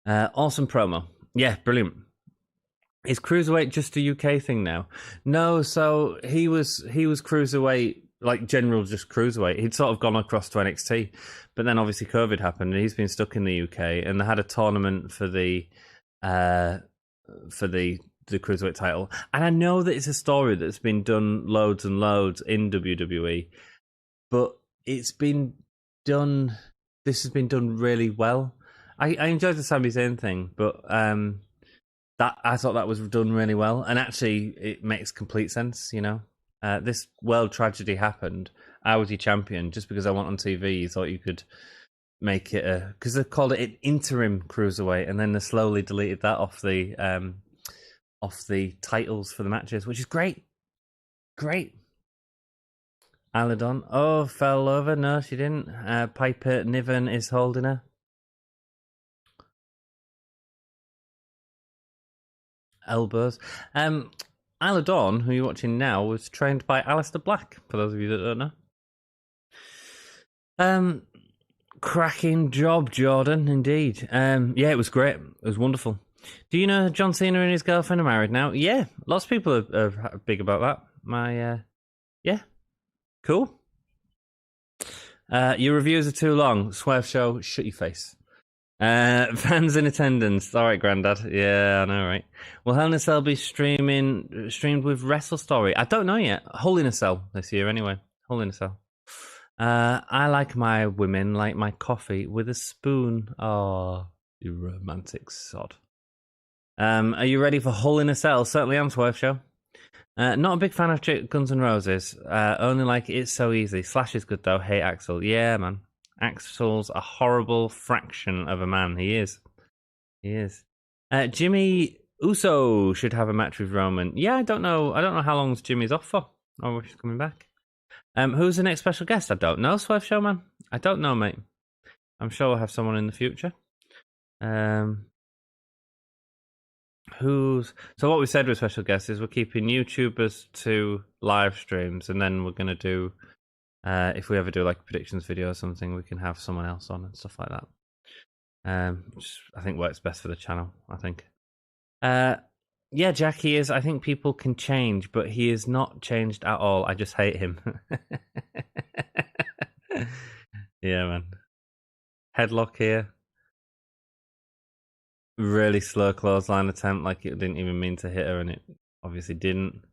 Awesome promo, yeah, brilliant. Is Cruiserweight just a UK thing now? No, so he was Cruiserweight, like general just Cruiserweight. He'd sort of gone across to NXT, but then obviously COVID happened and he's been stuck in the UK, and they had a tournament for the Cruiserweight title. And I know that it's a story that's been done loads and loads in WWE, but it's been done, this has been done really well. I enjoyed the Sami Zayn thing, but that I thought that was done really well, and actually it makes complete sense, you know. This world tragedy happened. I was your champion just because I went on TV. You thought you could make it because they called it an interim cruiserweight, and then they slowly deleted that off the titles for the matches, which is great. Great. Isla Dawn. Oh, fell over. No, she didn't. Piper Niven is holding her. Elbows. Isla Dawn, who you're watching now, was trained by Aleister Black, for those of you that don't know. Cracking job, Jordan, indeed. Yeah, it was great. It was wonderful. Do you know John Cena and his girlfriend are married now? Yeah, lots of people are big about that. Yeah, cool. Your reviews are too long. Swerve Show, shut your face. Fans in attendance. All right, Grandad. Yeah, I know, right? Will Hell in a Cell be streamed with Wrestle Story? I don't know yet. Hole in a Cell this year, anyway. Hole in a Cell. I like my women like my coffee with a spoon. Oh, you romantic sod. Are you ready for Hole in a Cell? Certainly am, Swerve Show. Not a big fan of Guns N' Roses. Only like It's So Easy. Slash is good though. Hate Axel. Yeah, man. Axel's a horrible fraction of a man. He is. Jimmy Uso should have a match with Roman. Yeah, I don't know how long Jimmy's off for, or if he's coming back. Who's the next special guest? I don't know, Swerve Show, man. I don't know, mate. I'm sure we'll have someone in the future. So what we said with special guests is we're keeping YouTubers to live streams, and then we're going to do, if we ever do like a predictions video or something, we can have someone else on and stuff like that. Which I think works best for the channel, I think. Yeah, Jack, he is. I think people can change, but he is not changed at all. I just hate him. Yeah, man. Headlock here. Really slow clothesline attempt, like it didn't even mean to hit her, and it obviously didn't.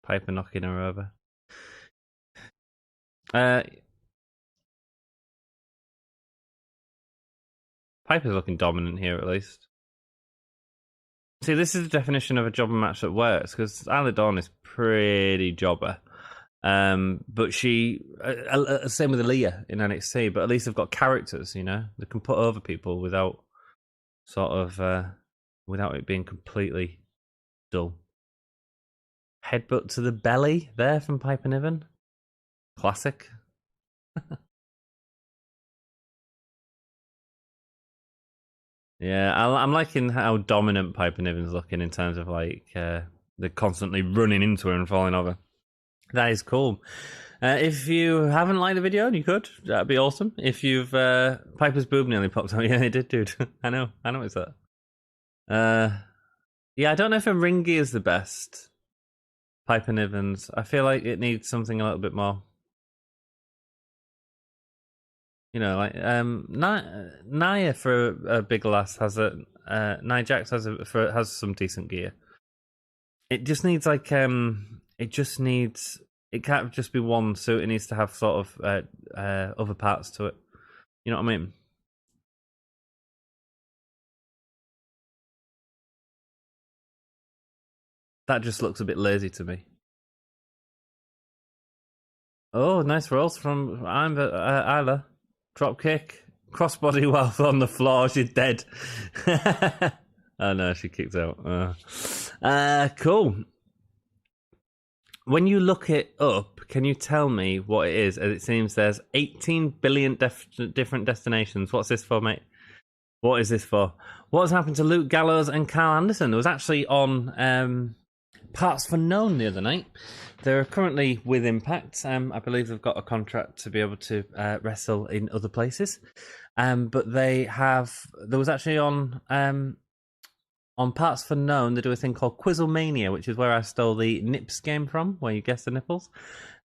Piper knocking her over. Piper's looking dominant here, at least. See, this is the definition of a jobber match that works, because Isla Dawn is pretty jobber. But she, same with Ilya in NXT, but at least they've got characters, you know? They can put over people without without it being completely dull. Headbutt to the belly there from Piper Niven. Classic. Yeah, I'm liking how dominant Piper Niven's looking in terms of like they're constantly running into her and falling over. That is cool. If you haven't liked the video, you could. That'd be awesome. If you've Piper's boob nearly popped out. Yeah, it did, dude. I know it's that. Yeah, I don't know if a ringy is the best. Piper Niven's. I feel like it needs something a little bit more. You know, like Nia for a big lass has a Nia Jax has some decent gear. It just needs like it can't just be one suit. It needs to have sort of other parts to it. You know what I mean? That just looks a bit lazy to me. Oh, nice rolls from Iive. Drop kick. Crossbody while on the floor. She's dead. Oh no, she kicked out. Cool. When you look it up, can you tell me what it is? As it seems there's 18 billion different destinations. What's this for, mate? What is this for? What has happened to Luke Gallows and Carl Anderson? It was actually on Parts for Known the other night. They're currently with Impact. I believe they've got a contract to be able to wrestle in other places. But there was actually on Parts for Known, they do a thing called Quizzlemania, which is where I stole the Nips game from, where you guess the nipples.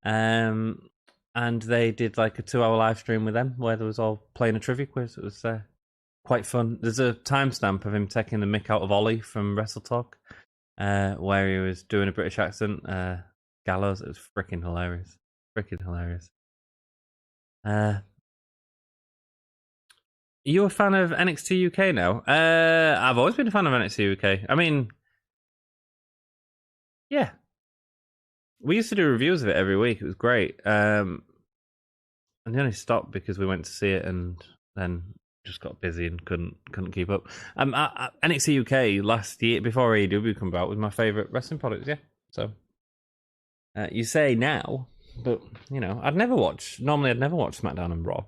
And they did like a 2-hour live stream with them, where they was all playing a trivia quiz. It was quite fun. There's a timestamp of him taking the mick out of Ollie from Wrestle Talk, where he was doing a British accent. Gallows, it was freaking hilarious. Are you a fan of NXT UK now? I've always been a fan of NXT UK. I mean, yeah. We used to do reviews of it every week. It was great. And they only stopped because we went to see it and then just got busy and couldn't keep up. NXT UK last year, before AEW came out, was my favourite wrestling product, yeah. So, you say now, but, you know, normally I'd never watch SmackDown and Raw.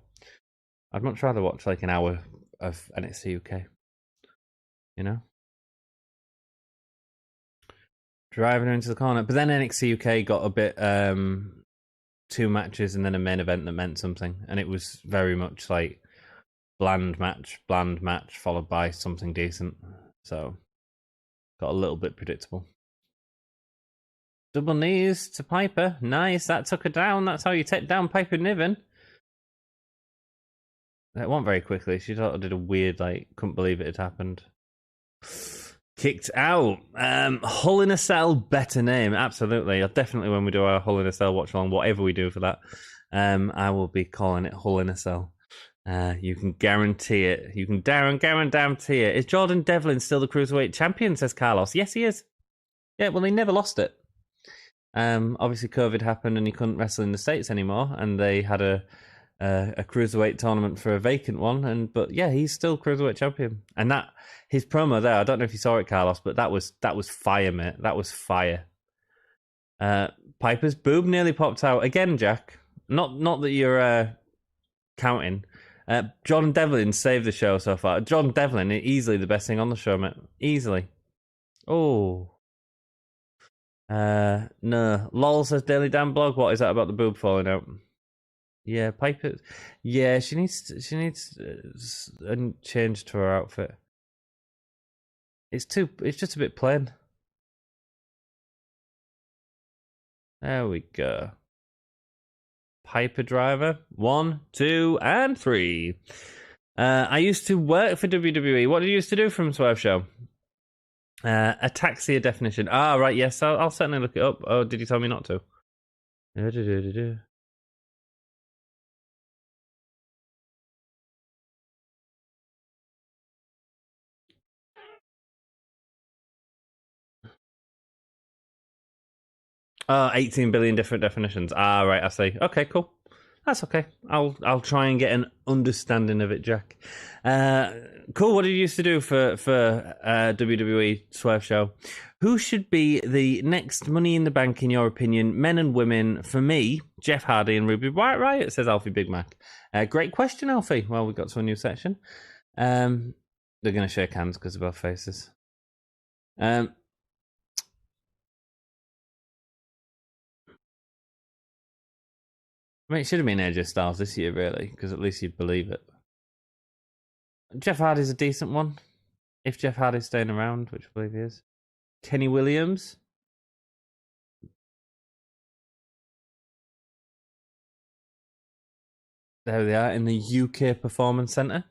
I'd much rather watch like an hour of NXT UK. You know? Driving her into the corner. But then NXT UK got a bit 2 matches and then a main event that meant something. And it was very much like bland match, followed by something decent. So got a little bit predictable. Double knees to Piper. Nice, that took her down. That's how you take down Piper Niven. That went very quickly. She sort of did a weird, like, couldn't believe it had happened. Kicked out. Hull in a Cell, better name. Absolutely. Definitely when we do our Hull in a Cell watch along, whatever we do for that, I will be calling it Hull in a Cell. You can guarantee it. You can guarantee it. Is Jordan Devlin still the Cruiserweight champion, says Carlos? Yes, he is. Yeah, well, he never lost it. Obviously, COVID happened and he couldn't wrestle in the States anymore, and they had a Cruiserweight tournament for a vacant one, but yeah, he's still Cruiserweight champion. And that his promo there, I don't know if you saw it, Carlos, but that was fire, mate. That was fire. Piper's boob nearly popped out again, Jack. Not that you're counting. Jordan Devlin saved the show so far. Jordan Devlin is easily the best thing on the show, mate. Easily. Oh. No. LOL says Daily Dan blog. What is that about the boob falling out? Yeah, Piper. Yeah, she needs a change to her outfit. It's just a bit plain. There we go. Piper driver. 1, 2, and 3. I used to work for WWE. What did you used to do from Swerve Show? Ataxia definition. Ah, right. Yes, I'll certainly look it up. Oh, did you tell me not to? 18 billion different definitions. Ah, right, I see. Okay, cool. That's okay. I'll try and get an understanding of it, Jack. Cool. What did you used to do for WWE Swerve Show? Who should be the next Money in the Bank in your opinion, men and women? For me, Jeff Hardy and Ruby Riot, says Alfie Big Mac. Great question, Alfie. Well, we got to a new section. They're going to shake hands because of our faces. I mean, it should have been AJ Styles this year, really, because at least you'd believe it. Jeff Hardy's a decent one. If Jeff Hardy's staying around, which I believe he is. Kenny Williams. There they are, in the UK Performance Centre.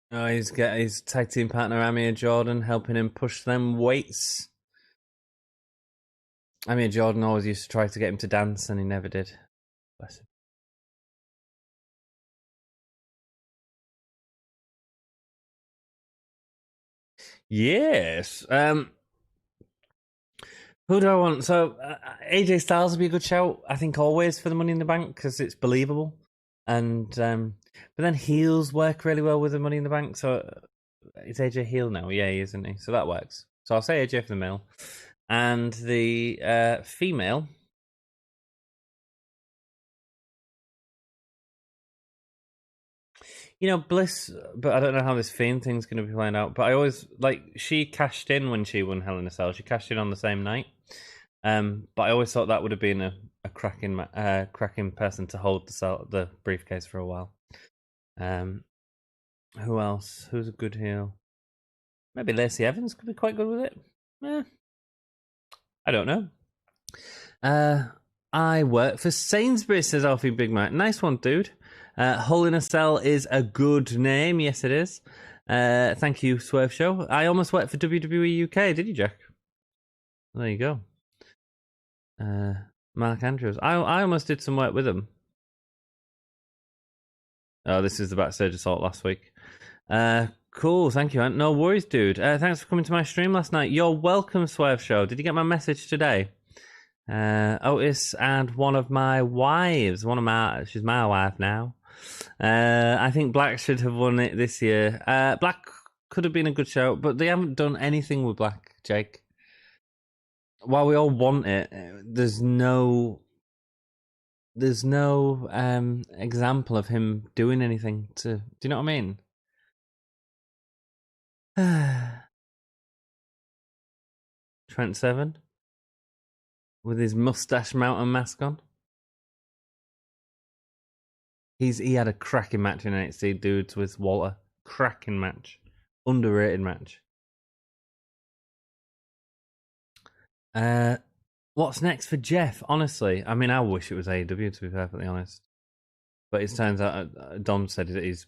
Oh, he's got his tag team partner Amir Jordan helping him push them weights. Amir Jordan always used to try to get him to dance, and he never did. Bless him. Yes. Who do I want? So AJ Styles would be a good shout. I think always for the Money in the Bank because it's believable, and but then heels work really well with the Money in the Bank. So is AJ heel now? Yeah, he isn't he? So that works. So I'll say AJ for the male, and the female. You know, Bliss, but I don't know how this Fiend thing's going to be playing out. But I always she cashed in when she won Hell in a Cell. She cashed in on the same night. But I always thought that would have been a cracking person to hold the briefcase for a while. Who else? Who's a good heel? Maybe Lacey Evans could be quite good with it. I don't know. I work for Sainsbury's, says Alfie Big Mac. Nice one, dude. Hole in a Cell is a good name. Yes, it is. Thank you, Swerve Show. I almost worked for WWE UK. Did you, Jack? There you go. Mark Andrews. I almost did some work with him. Oh, this is the Backstage Assault last week. Cool. Thank you, Ant. No worries, dude. Thanks for coming to my stream last night. You're welcome, Swerve Show. Did you get my message today? Otis and one of my wives. She's my wife now. I think Black should have won it this year. Black could have been a good show, but they haven't done anything with Black, Jake. While we all want it, there's no example of him doing anything to. Do you know what I mean? Trent Seven with his mustache mountain mask on. He had a cracking match in NXT dudes with Walter. Cracking match. Underrated match. What's next for Jeff? Honestly, I mean, I wish it was AEW to be perfectly honest. But it turns out Dom said that he's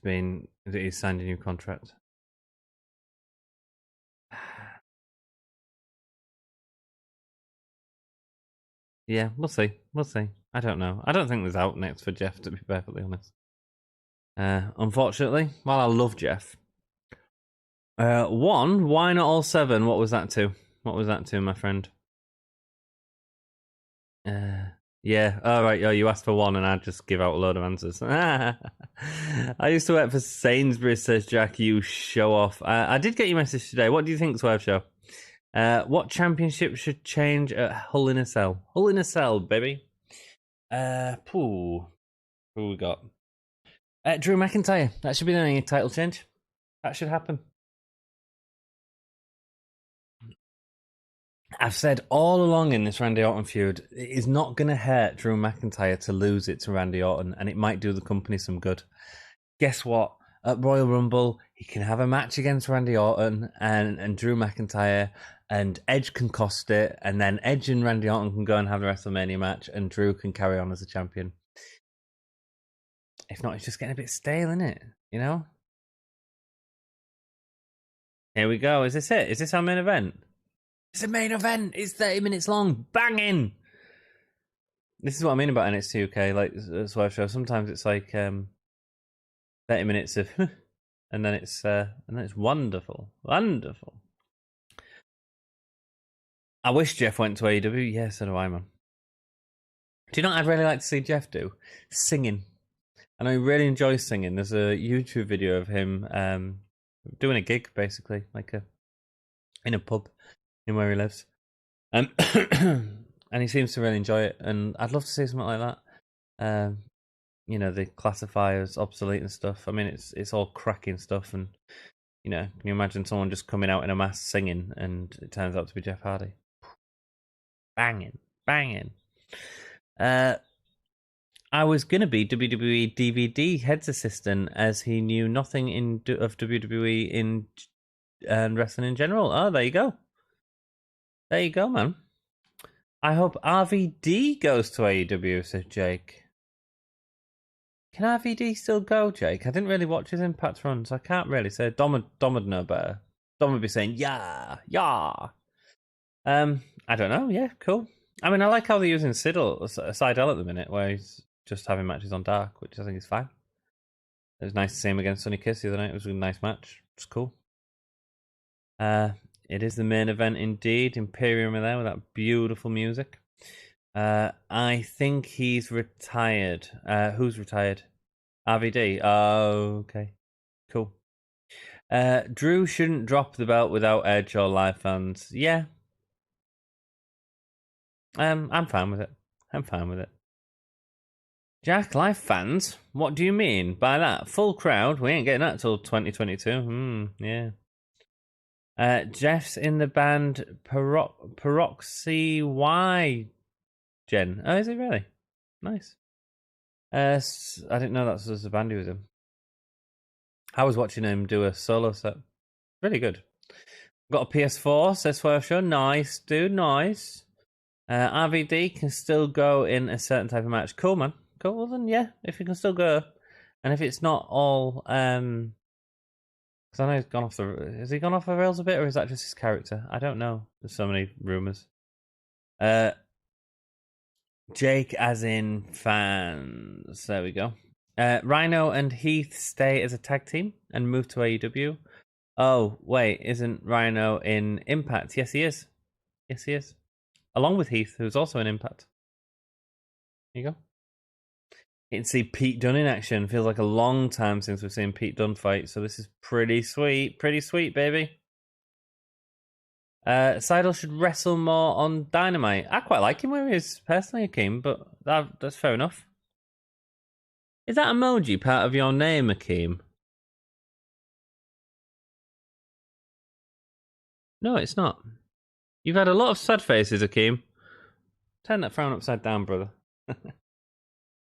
signed a new contract. Yeah, we'll see. I don't know. I don't think there's out next for Jeff, to be perfectly honest. Unfortunately, while I love Jeff. Why not all 7? What was that to? My friend? Yeah. All right. You asked for 1, and I just give out a load of answers. I used to work for Sainsbury's, says Jack. You show off. I did get your message today. What do you think, Swerve Show? What championship should change at Hull in a Cell? Hull in a Cell, baby. Who we got? Drew McIntyre. That should be the only title change. That should happen. I've said all along in this Randy Orton feud, it is not going to hurt Drew McIntyre to lose it to Randy Orton, and it might do the company some good. Guess what? At Royal Rumble, he can have a match against Randy Orton and Drew McIntyre, and Edge can cost it, and then Edge and Randy Orton can go and have a WrestleMania match, and Drew can carry on as a champion. If not, it's just getting a bit stale, isn't it? You know? Here we go. Is this it? Is this our main event? It's a main event. It's 30 minutes long. Banging. This is what I mean about NXT UK, like Swerve Show. Sometimes it's like 30 minutes of and then it's wonderful. Wonderful. I wish Jeff went to AEW. Yeah, so do I, man. Do you know what I'd really like to see Jeff do? Singing. And I really enjoy singing. There's a YouTube video of him doing a gig, basically, like in a pub in where he lives. And he seems to really enjoy it. And I'd love to see something like that. You know, they classify as obsolete and stuff. I mean, it's all cracking stuff. And, you know, can you imagine someone just coming out in a mass singing and it turns out to be Jeff Hardy? Banging. I was going to be WWE DVD heads assistant as he knew nothing of WWE in wrestling in general. Oh, there you go. There you go, man. I hope RVD goes to AEW, says Jake. Can RVD still go, Jake? I didn't really watch his Impact run, so I can't really say. Dom would know better. Dom would be saying, yeah. I don't know. Yeah, cool. I mean, I like how they're using Seidel at the minute, where he's just having matches on Dark, which I think is fine. It was nice to see him against Sonny Kiss the other night. It was a nice match. It's cool. It is the main event indeed. Imperium are there with that beautiful music. I think he's retired. Who's retired? RVD. Oh, okay. Cool. Drew shouldn't drop the belt without Edge or live fans. Yeah. I'm fine with it. Jack, live fans? What do you mean by that? Full crowd? We ain't getting that till 2022. Yeah. Jeff's in the band Peroxy Y Gen. Oh, is he really? Nice. I didn't know that was a band he was in. I was watching him do a solo set. Really good. Got a PS4, says Swerve Show. Nice, dude, nice. RVD can still go in a certain type of match. Cool, man. Cool, well then, yeah, if he can still go. And if it's not all... Because I know he's gone off the... Has he gone off the rails a bit, or is that just his character? I don't know. There's so many rumours. Jake as in fans. There we go. Rhino and Heath stay as a tag team and move to AEW. Oh, wait, isn't Rhino in Impact? Yes, he is. Along with Heath, who's also in Impact. There you go. You can see Pete Dunne in action. Feels like a long time since we've seen Pete Dunne fight, so this is pretty sweet. Pretty sweet, baby. Seidel should wrestle more on Dynamite. I quite like him where he is, personally, Akeem, but that's fair enough. Is that emoji part of your name, Akeem? No, it's not. You've had a lot of sad faces, Akeem. Turn that frown upside down, brother.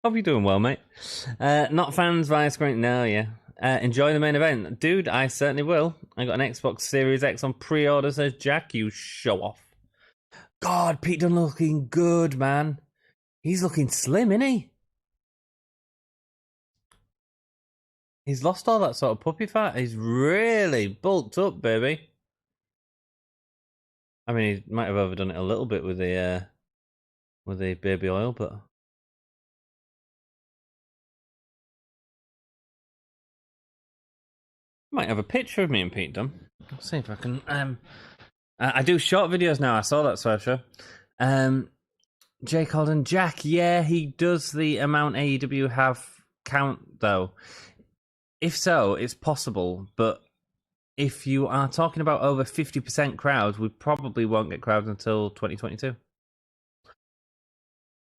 Hope you're doing well, mate. Not fans via screen. No, yeah. Enjoy the main event. Dude, I certainly will. I got an Xbox Series X on pre-order, says Jack. You show off. God, Pete Dunne looking good, man. He's looking slim, isn't he? He's lost all that sort of puppy fat. He's really bulked up, baby. I mean, he might have overdone it a little bit with the baby oil, but... Might have a picture of me and Pete Dunne. Let's see if I can... I do short videos now. I saw that, Sweatshirt. Jake Holden. Jack, yeah, he does the amount AEW have count, though. If so, it's possible, but if you are talking about over 50% crowds, we probably won't get crowds until 2022.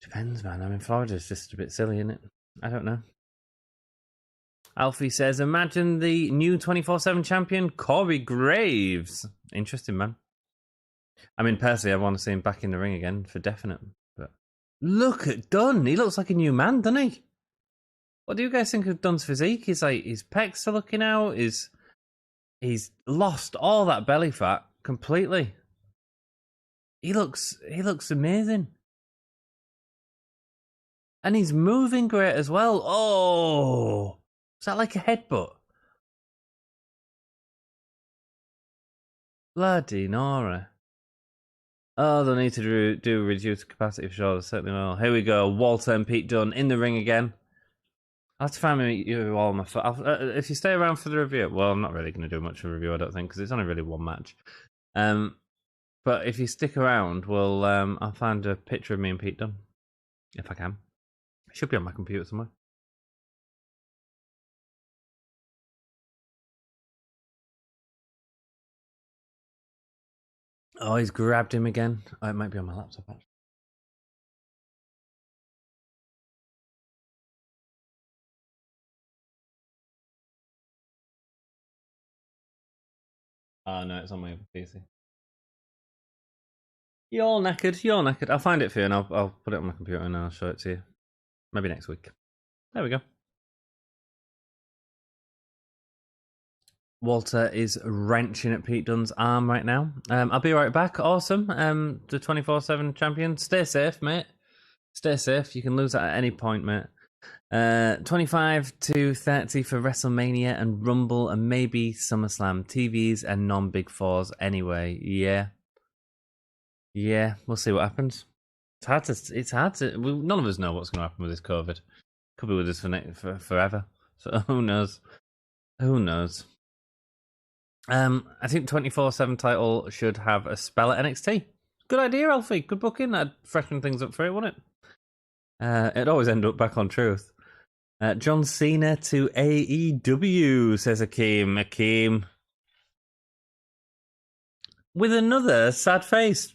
Depends, man. I mean, Florida's just a bit silly, isn't it? I don't know. Alfie says, imagine the new 24/7 champion, Corey Graves. Interesting, man. I mean, personally, I want to see him back in the ring again, for definite. But look at Dunn. He looks like a new man, doesn't he? What do you guys think of Dunn's physique? He's like, his pecs are looking out. He's lost all that belly fat completely. He looks amazing. And he's moving great as well. Oh, is that like a headbutt? Bloody Nora. Oh, they'll need to do reduced capacity for sure. They certainly will. Here we go. Walter and Pete Dunne in the ring again. I'll have to find you all my. If you stay around for the review, well, I'm not really going to do much of a review, I don't think, because it's only really one match. But if you stick around, I'll find a picture of me and Pete Dunne, if I can. It should be on my computer somewhere. Oh, he's grabbed him again. Oh, it might be on my laptop, actually. Oh, no, it's on my PC. You're all knackered. I'll find it for you and I'll put it on my computer and I'll show it to you. Maybe next week. There we go. Walter is wrenching at Pete Dunne's arm right now. I'll be right back. Awesome. The 24/7 champion. Stay safe, mate. Stay safe. You can lose that at any point, mate. 25 to 30 for WrestleMania and Rumble and maybe SummerSlam. TVs and non-Big Fours anyway. Yeah, we'll see what happens. It's hard to. None of us know what's going to happen with this COVID. Could be with us for forever. So who knows? I think 24/7 title should have a spell at NXT. Good idea, Alfie. Good booking. That'd freshen things up for it, wouldn't it? It'd always end up back on Truth. John Cena to AEW, says Akeem. With another sad face.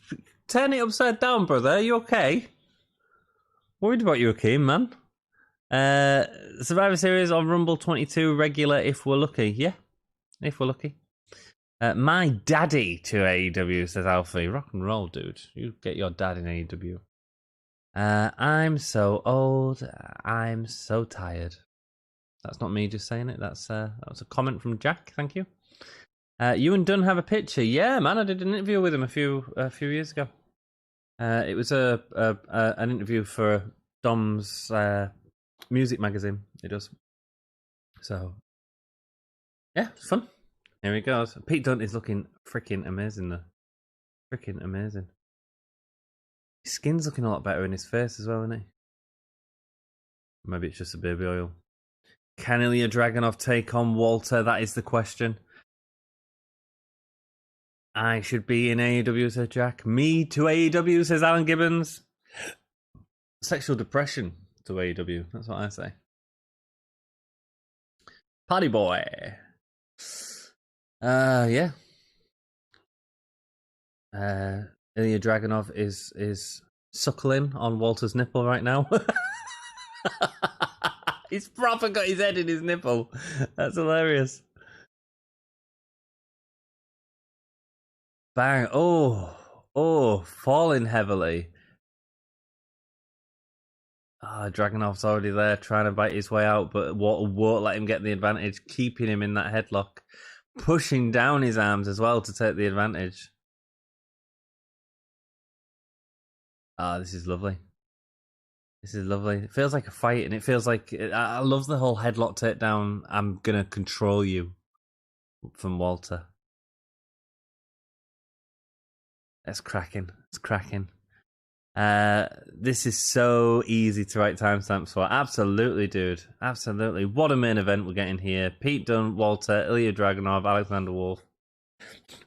Turn it upside down, brother. Are you okay? Worried about you, Akeem, man. Survivor Series on Rumble 22 regular if we're lucky. Yeah, if we're lucky. My daddy to AEW, says Alfie. Rock and roll, dude. You get your dad in AEW. I'm so old. I'm so tired. That's not me just saying it. That was a comment from Jack. Thank you. You and Dunn have a picture. Yeah, man. I did an interview with him a few years ago. It was an interview for Dom's music magazine. It does. So yeah, it's fun. Here he goes. Pete Dunne is looking freaking amazing though. Freaking amazing. His skin's looking a lot better in his face as well, isn't he? Maybe it's just a baby oil. Can Ilya Dragunov take on Walter? That is the question. I should be in AEW, said Jack. Me to AEW, says Alan Gibbons. Sexual depression to AEW. That's what I say. Party boy. Yeah. Ilya Dragunov is suckling on Walter's nipple right now. He's proper got his head in his nipple. That's hilarious. Bang. Oh, falling heavily. Dragonov's already there trying to bite his way out, but Walter won't let him get the advantage, keeping him in that headlock, pushing down his arms as well to take the advantage. This is lovely. It feels like a fight, and it feels like I love the whole headlock takedown. I'm gonna control you from Walter. It's cracking. This is so easy to write timestamps for. Absolutely, dude. Absolutely. What a main event we're getting here. Pete Dunne, Walter, Ilya Dragunov, Alexander Wolfe.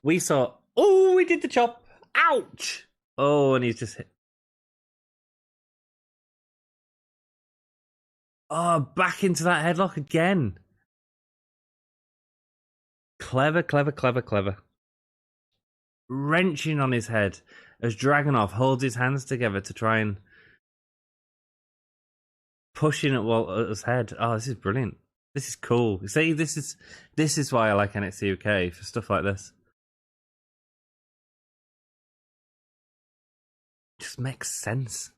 We saw... Oh, we did the chop. Ouch! Oh, and he's just hit. Oh, back into that headlock again. Clever. Wrenching on his head as Dragunov holds his hands together to try and push in at Walter's head. Oh, this is brilliant. This is cool. See, this is why I like NXT UK, for stuff like this. Just makes sense.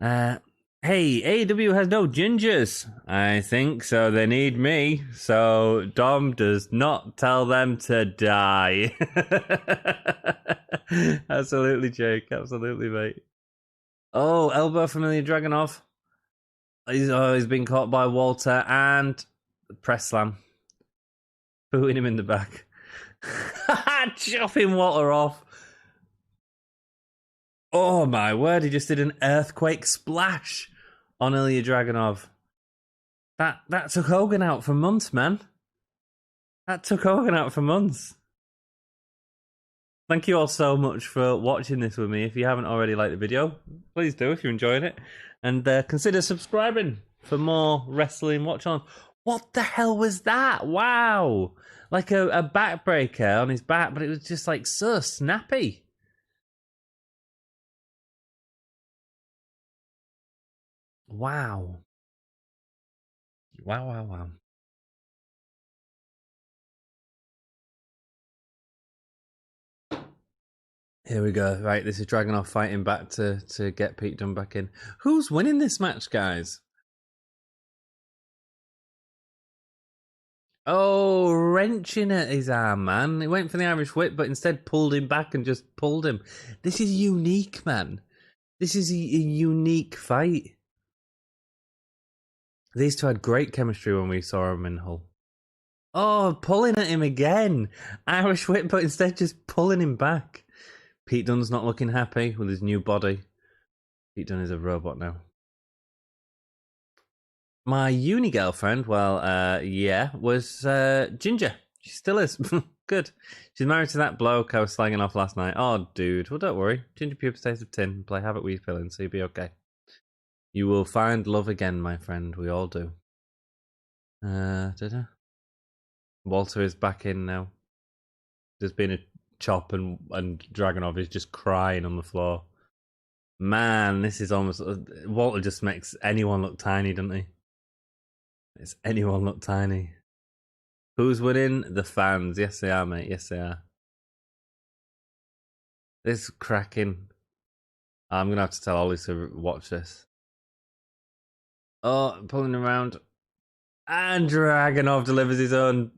Hey, AEW has no gingers. I think so. They need me. So Dom does not tell them to die. Absolutely, Jake. Absolutely, mate. Oh, elbow from Ilya Dragunov. He's been caught by Walter and press slam. Booting him in the back. Chopping Walter off. Oh my word, he just did an earthquake splash on Ilya Dragunov. That took Hogan out for months, man. That took Hogan out for months. Thank you all so much for watching this with me. If you haven't already liked the video, please do if you're enjoying it. And consider subscribing for more wrestling watch-on. What the hell was that? Wow. Like a backbreaker on his back, but it was just like so snappy. Wow. Wow, wow, wow. Here we go. Right, this is Dragonov fighting back to get Pete Dunne back in. Who's winning this match, guys? Oh, wrenching at his arm, man. He went for the Irish whip, but instead pulled him back and just pulled him. This is unique, man. This is a unique fight. These two had great chemistry when we saw them in Hull. Oh, pulling at him again. Irish whip, but instead just pulling him back. Pete Dunne's not looking happy with his new body. Pete Dunne is a robot now. My uni girlfriend, well, yeah, was Ginger. She still is. Good. She's married to that bloke I was slanging off last night. Oh, dude. Well, don't worry. Ginger pubes taste of tin. Play Havoc with Feeling, so you'll be okay. You will find love again, my friend. We all do. Walter is back in now. There's been a chop and Dragonov is just crying on the floor. Man, this is almost... Walter just makes anyone look tiny, doesn't he? Makes anyone look tiny. Who's winning? The fans. Yes, they are, mate. Yes, they are. This is cracking. I'm going to have to tell Ollie to watch this. Oh, pulling around. And Dragonov delivers his own.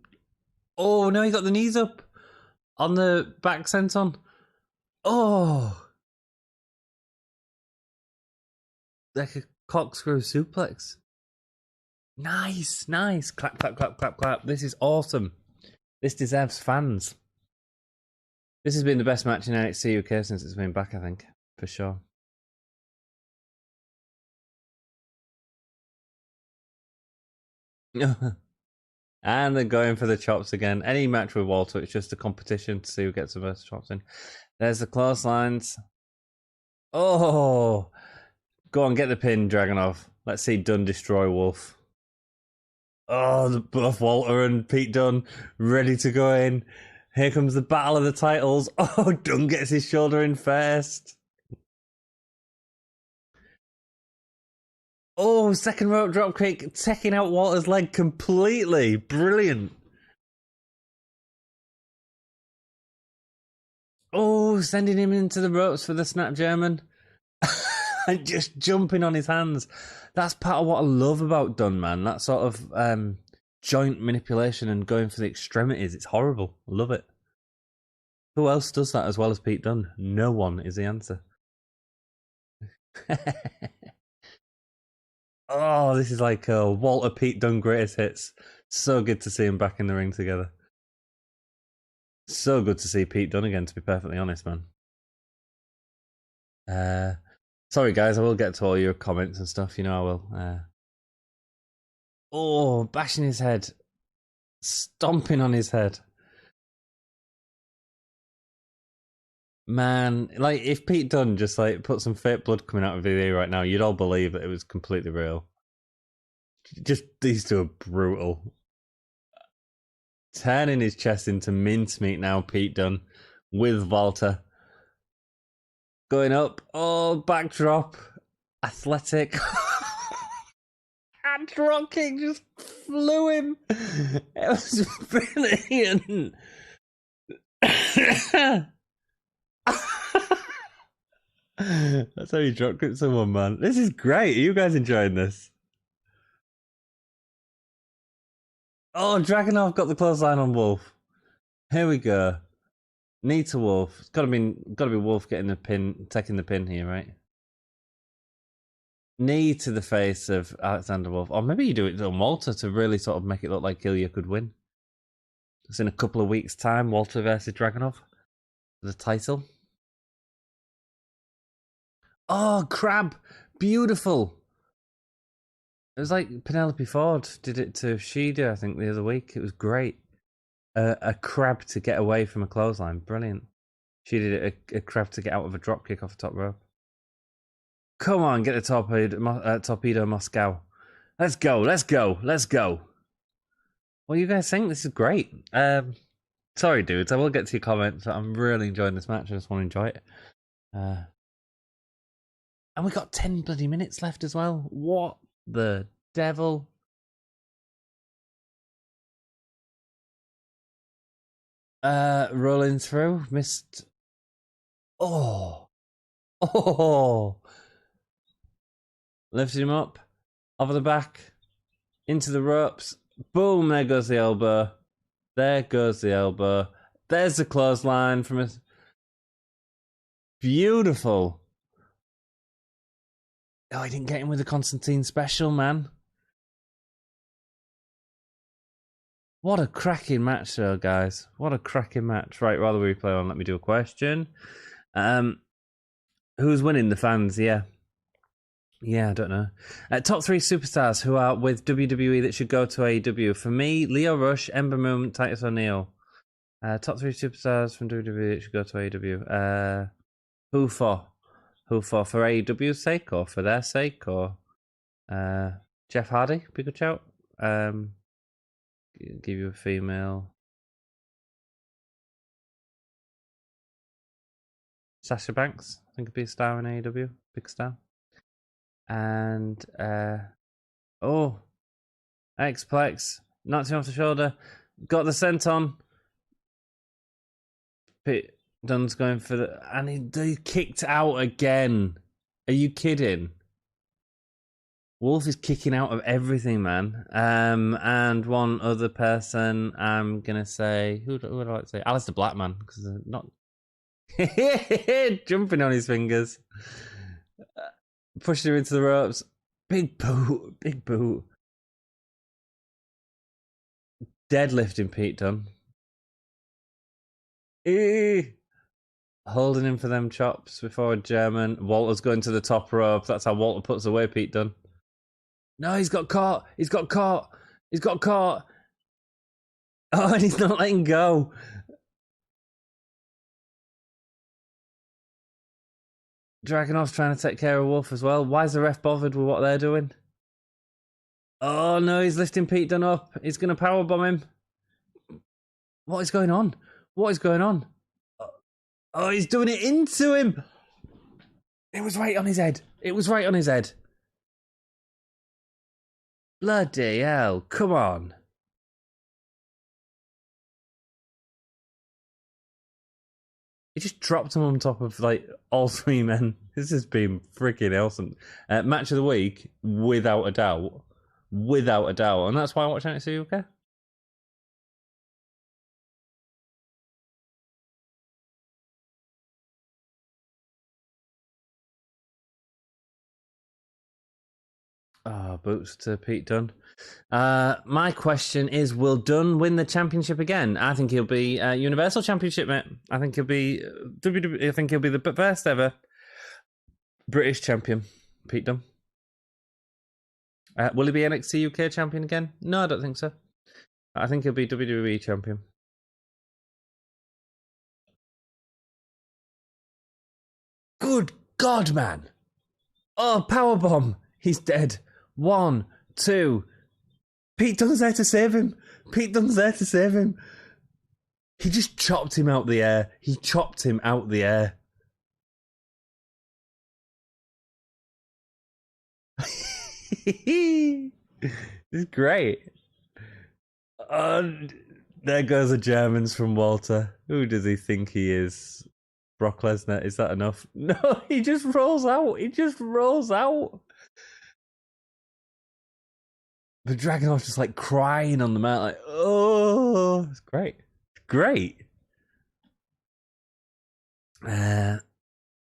Oh, no, he got the knees up on the back senton. Oh. Like a corkscrew suplex. Nice, nice. Clap, clap, clap, clap, clap. This is awesome. This deserves fans. This has been the best match in NXT UK since it's been back, I think. For sure. And they're going for the chops again. Any match with Walter, it's just a competition to see who gets the most chops in. There's the clotheslines. Oh, go on, get the pin, Dragonov. Let's see Dunn destroy Wolfe. Oh, both Walter and Pete Dunne ready to go in. Here comes the battle of the titles. Oh, Dunn gets his shoulder in first. Oh, second rope dropkick, taking out Walter's leg completely. Brilliant. Oh, sending him into the ropes for the snap German. And just jumping on his hands. That's part of what I love about Dunn, man. That sort of joint manipulation and going for the extremities. It's horrible. I love it. Who else does that as well as Pete Dunne? No one is the answer. Oh, this is like Walter Pete Dunne greatest hits. So good to see him back in the ring together. So good to see Pete Dunne again, to be perfectly honest, man. Sorry, guys, I will get to all your comments and stuff. You know I will. Oh, bashing his head. Stomping on his head. Man, like, if Pete Dunne just, like, put some fake blood coming out of his ear right now, you'd all believe that it was completely real. Just, these two are brutal. Turning his chest into mincemeat now, Pete Dunne, with Walter. Going up. Oh, backdrop. Athletic. And dropkick just flew him. It was brilliant. That's how you drop kick someone, man. This is great. Are you guys enjoying this? Oh, Dragonov got the clothesline on Wolfe. Here we go. Knee to Wolfe. It's gotta be Wolfe getting the pin, taking the pin here, right? Knee to the face of Alexander Wolfe. Or maybe you do it on Walter to really sort of make it look like Ilya could win. It's in a couple of weeks' time, Walter versus Dragonov for the title. Oh, crab. Beautiful. It was like Penelope Ford did it to Shida, I think, the other week. It was great. A crab to get away from a clothesline. Brilliant. She did it a crab to get out of a dropkick off the top rope. Come on, get the torpedo Moscow. Let's go, let's go, let's go. What do you guys think? This is great. Sorry, dudes. I will get to your comments. I'm really enjoying this match. I just want to enjoy it. And we got 10 bloody minutes left as well. What the devil? Rolling through. Missed. Oh. Lifted him up. Over the back. Into the ropes. Boom, there goes the elbow. There goes the elbow. There's the clothesline from a... Beautiful. Oh, I didn't get him with the Constantine special, man. What a cracking match, though, guys. What a cracking match. Right, while the replay on, let me do a question. Who's winning? The fans, yeah. Yeah, I don't know. Top 3 superstars who are with WWE that should go to AEW. For me, Lio Rush, Ember Moon, Titus O'Neil. Top 3 superstars from WWE that should go to AEW. Who for? Who for? For AEW's sake or for their sake? Or Jeff Hardy, be a good shout. Give you a female. Sasha Banks, I think, would be a star in AEW. Big star. And X-Plex, knocked him off the shoulder, got the senton. Pete Dunne's going for the, and he kicked out again. Are you kidding? Wolfe is kicking out of everything, man. And one other person, I'm gonna say, who would I like to say? Alistair Blackman, because they're not jumping on his fingers. Pushed him into the ropes. Big boot. Big boot. Deadlifting Pete Dunne. Holding him for them chops before a German. Walter's going to the top rope. That's how Walter puts away Pete Dunne. No, he's got caught. He's got caught. He's got caught. Oh, and he's not letting go. Dragonov's trying to take care of Wolfe as well. Why is the ref bothered with what they're doing? Oh no, he's lifting Pete Dunne up. He's going to powerbomb him. What is going on? What is going on? Oh, he's doing it into him. It was right on his head. It was right on his head. Bloody hell, come on. He just dropped him on top of, like, all 3 men. This has been freaking awesome. Match of the week, without a doubt. Without a doubt. And that's why I watch NXT UK. Boots to Pete Dunne. My question is, will Dunne win the championship again? I think he'll be Universal Championship, mate. I think he'll be WWE. I think he'll be the first ever British champion, Pete Dunne. Will he be NXT UK champion again? No, I don't think so. I think he'll be WWE champion. Good God, man. Oh, powerbomb. He's dead. 1, 2. Pete Dunne's there to save him. Pete Dunne's there to save him. He just chopped him out the air. He chopped him out the air. It's great. There goes the Germans from Walter. Who does he think he is? Brock Lesnar, is that enough? No, he just rolls out. He just rolls out. The Dragonov just like crying on the mat, like, oh, it's great. Great. Oh,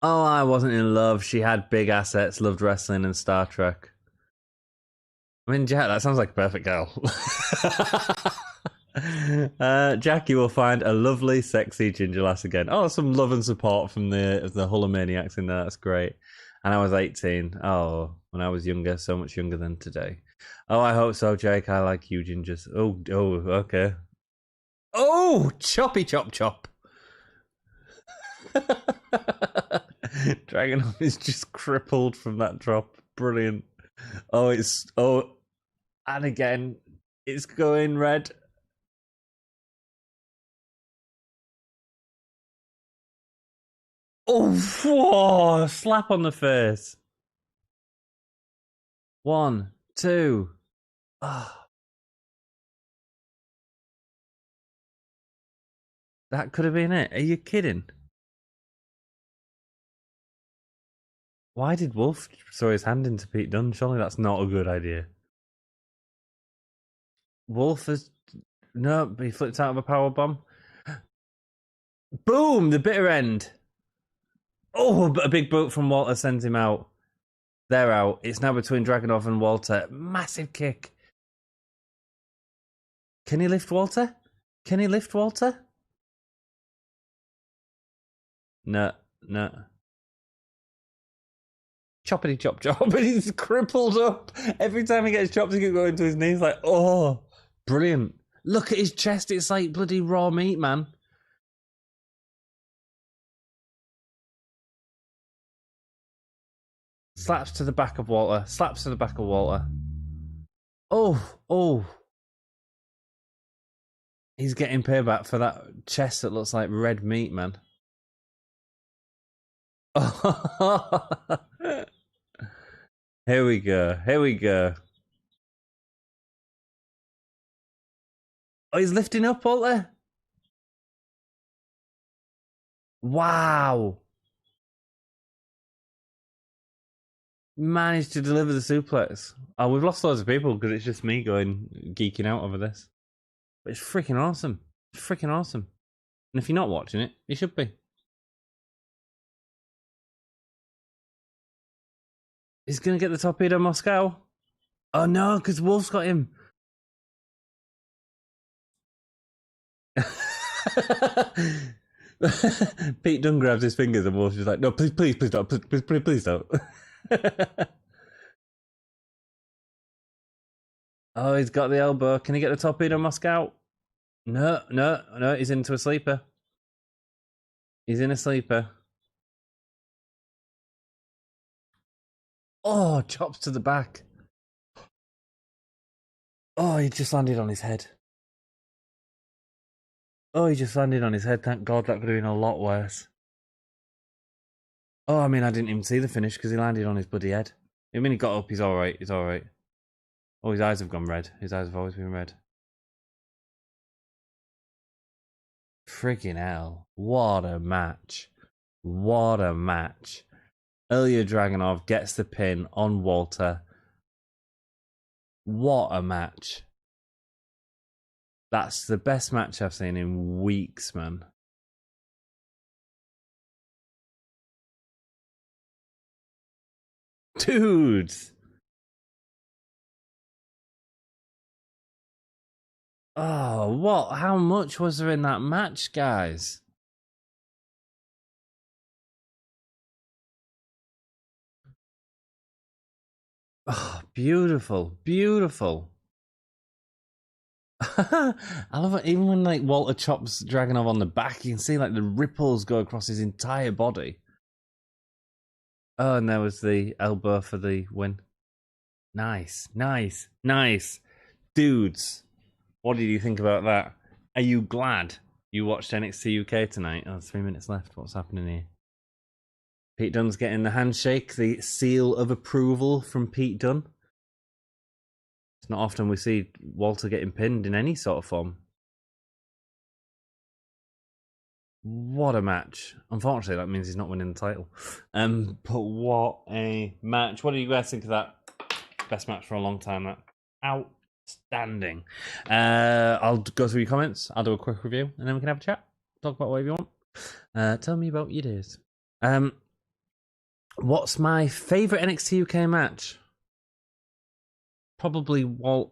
I wasn't in love. She had big assets, loved wrestling and Star Trek. I mean, Jack, that sounds like a perfect girl. Jackie will find a lovely, sexy ginger lass again. Oh, some love and support from the Hulkamaniacs in there. That's great. And I was 18. Oh, when I was younger, so much younger than today. Oh, I hope so, Jake. I like you gingers. Oh, okay. Oh, choppy chop chop. Dragonov is just crippled from that drop. Brilliant. And again, it's going red. Oh, whoa, slap on the face. 1, 2. Oh, that could have been it. Are you kidding? Why did Wolfe throw his hand into Pete Dunne? Surely that's not a good idea. Wolfe has... No, he flipped out of a power bomb. Boom! The bitter end. Oh, a big boot from Walter sends him out. They're out. It's now between Dragonov and Walter. Massive kick. Can he lift Walter? Can he lift Walter? No. Choppity chop chop, but he's crippled up. Every time he gets chopped, he can go into his knees like, oh, brilliant. Look at his chest, it's like bloody raw meat, man. Slaps to the back of Walter. Oh. He's getting payback for that chest that looks like red meat, man. Here we go. Oh, he's lifting up, Walter. Wow. Managed to deliver the suplex. Oh, we've lost loads of people because it's just me geeking out over this. But it's freaking awesome. And if you're not watching it, you should be. He's going to get the torpedo Moscow. Oh no, because Wolfe's got him. Pete Dunne grabs his fingers and Wolfe's just like, no, please don't. Please don't. Oh, he's got the elbow. Can he get the torpedo Moscow? No, he's into a sleeper. He's in a sleeper. Oh, chops to the back. Oh, he just landed on his head. Thank God, that could have been a lot worse. Oh, I mean, I didn't even see the finish because he landed on his bloody head. I mean, he got up. He's all right. Oh, his eyes have gone red. His eyes have always been red. Freaking hell. What a match. Ilya Dragunov gets the pin on Walter. What a match. That's the best match I've seen in weeks, man. Dudes. Oh, what? How much was there in that match, guys? Oh, beautiful. I love it. Even when like Walter chops Dragonov on the back, you can see like the ripples go across his entire body. Oh, and there was the elbow for the win. Nice. Dudes, what did you think about that? Are you glad you watched NXT UK tonight? Oh, 3 minutes left. What's happening here? Pete Dunne's getting the handshake, the seal of approval from Pete Dunne. It's not often we see Walter getting pinned in any sort of form. What a match. Unfortunately, that means he's not winning the title. But what a match. What do you guys think of that? Best match for a long time, that. Outstanding. I'll go through your comments. I'll do a quick review, and then we can have a chat. Talk about whatever you want. Tell me about your days. What's my favourite NXT UK match? Probably Walter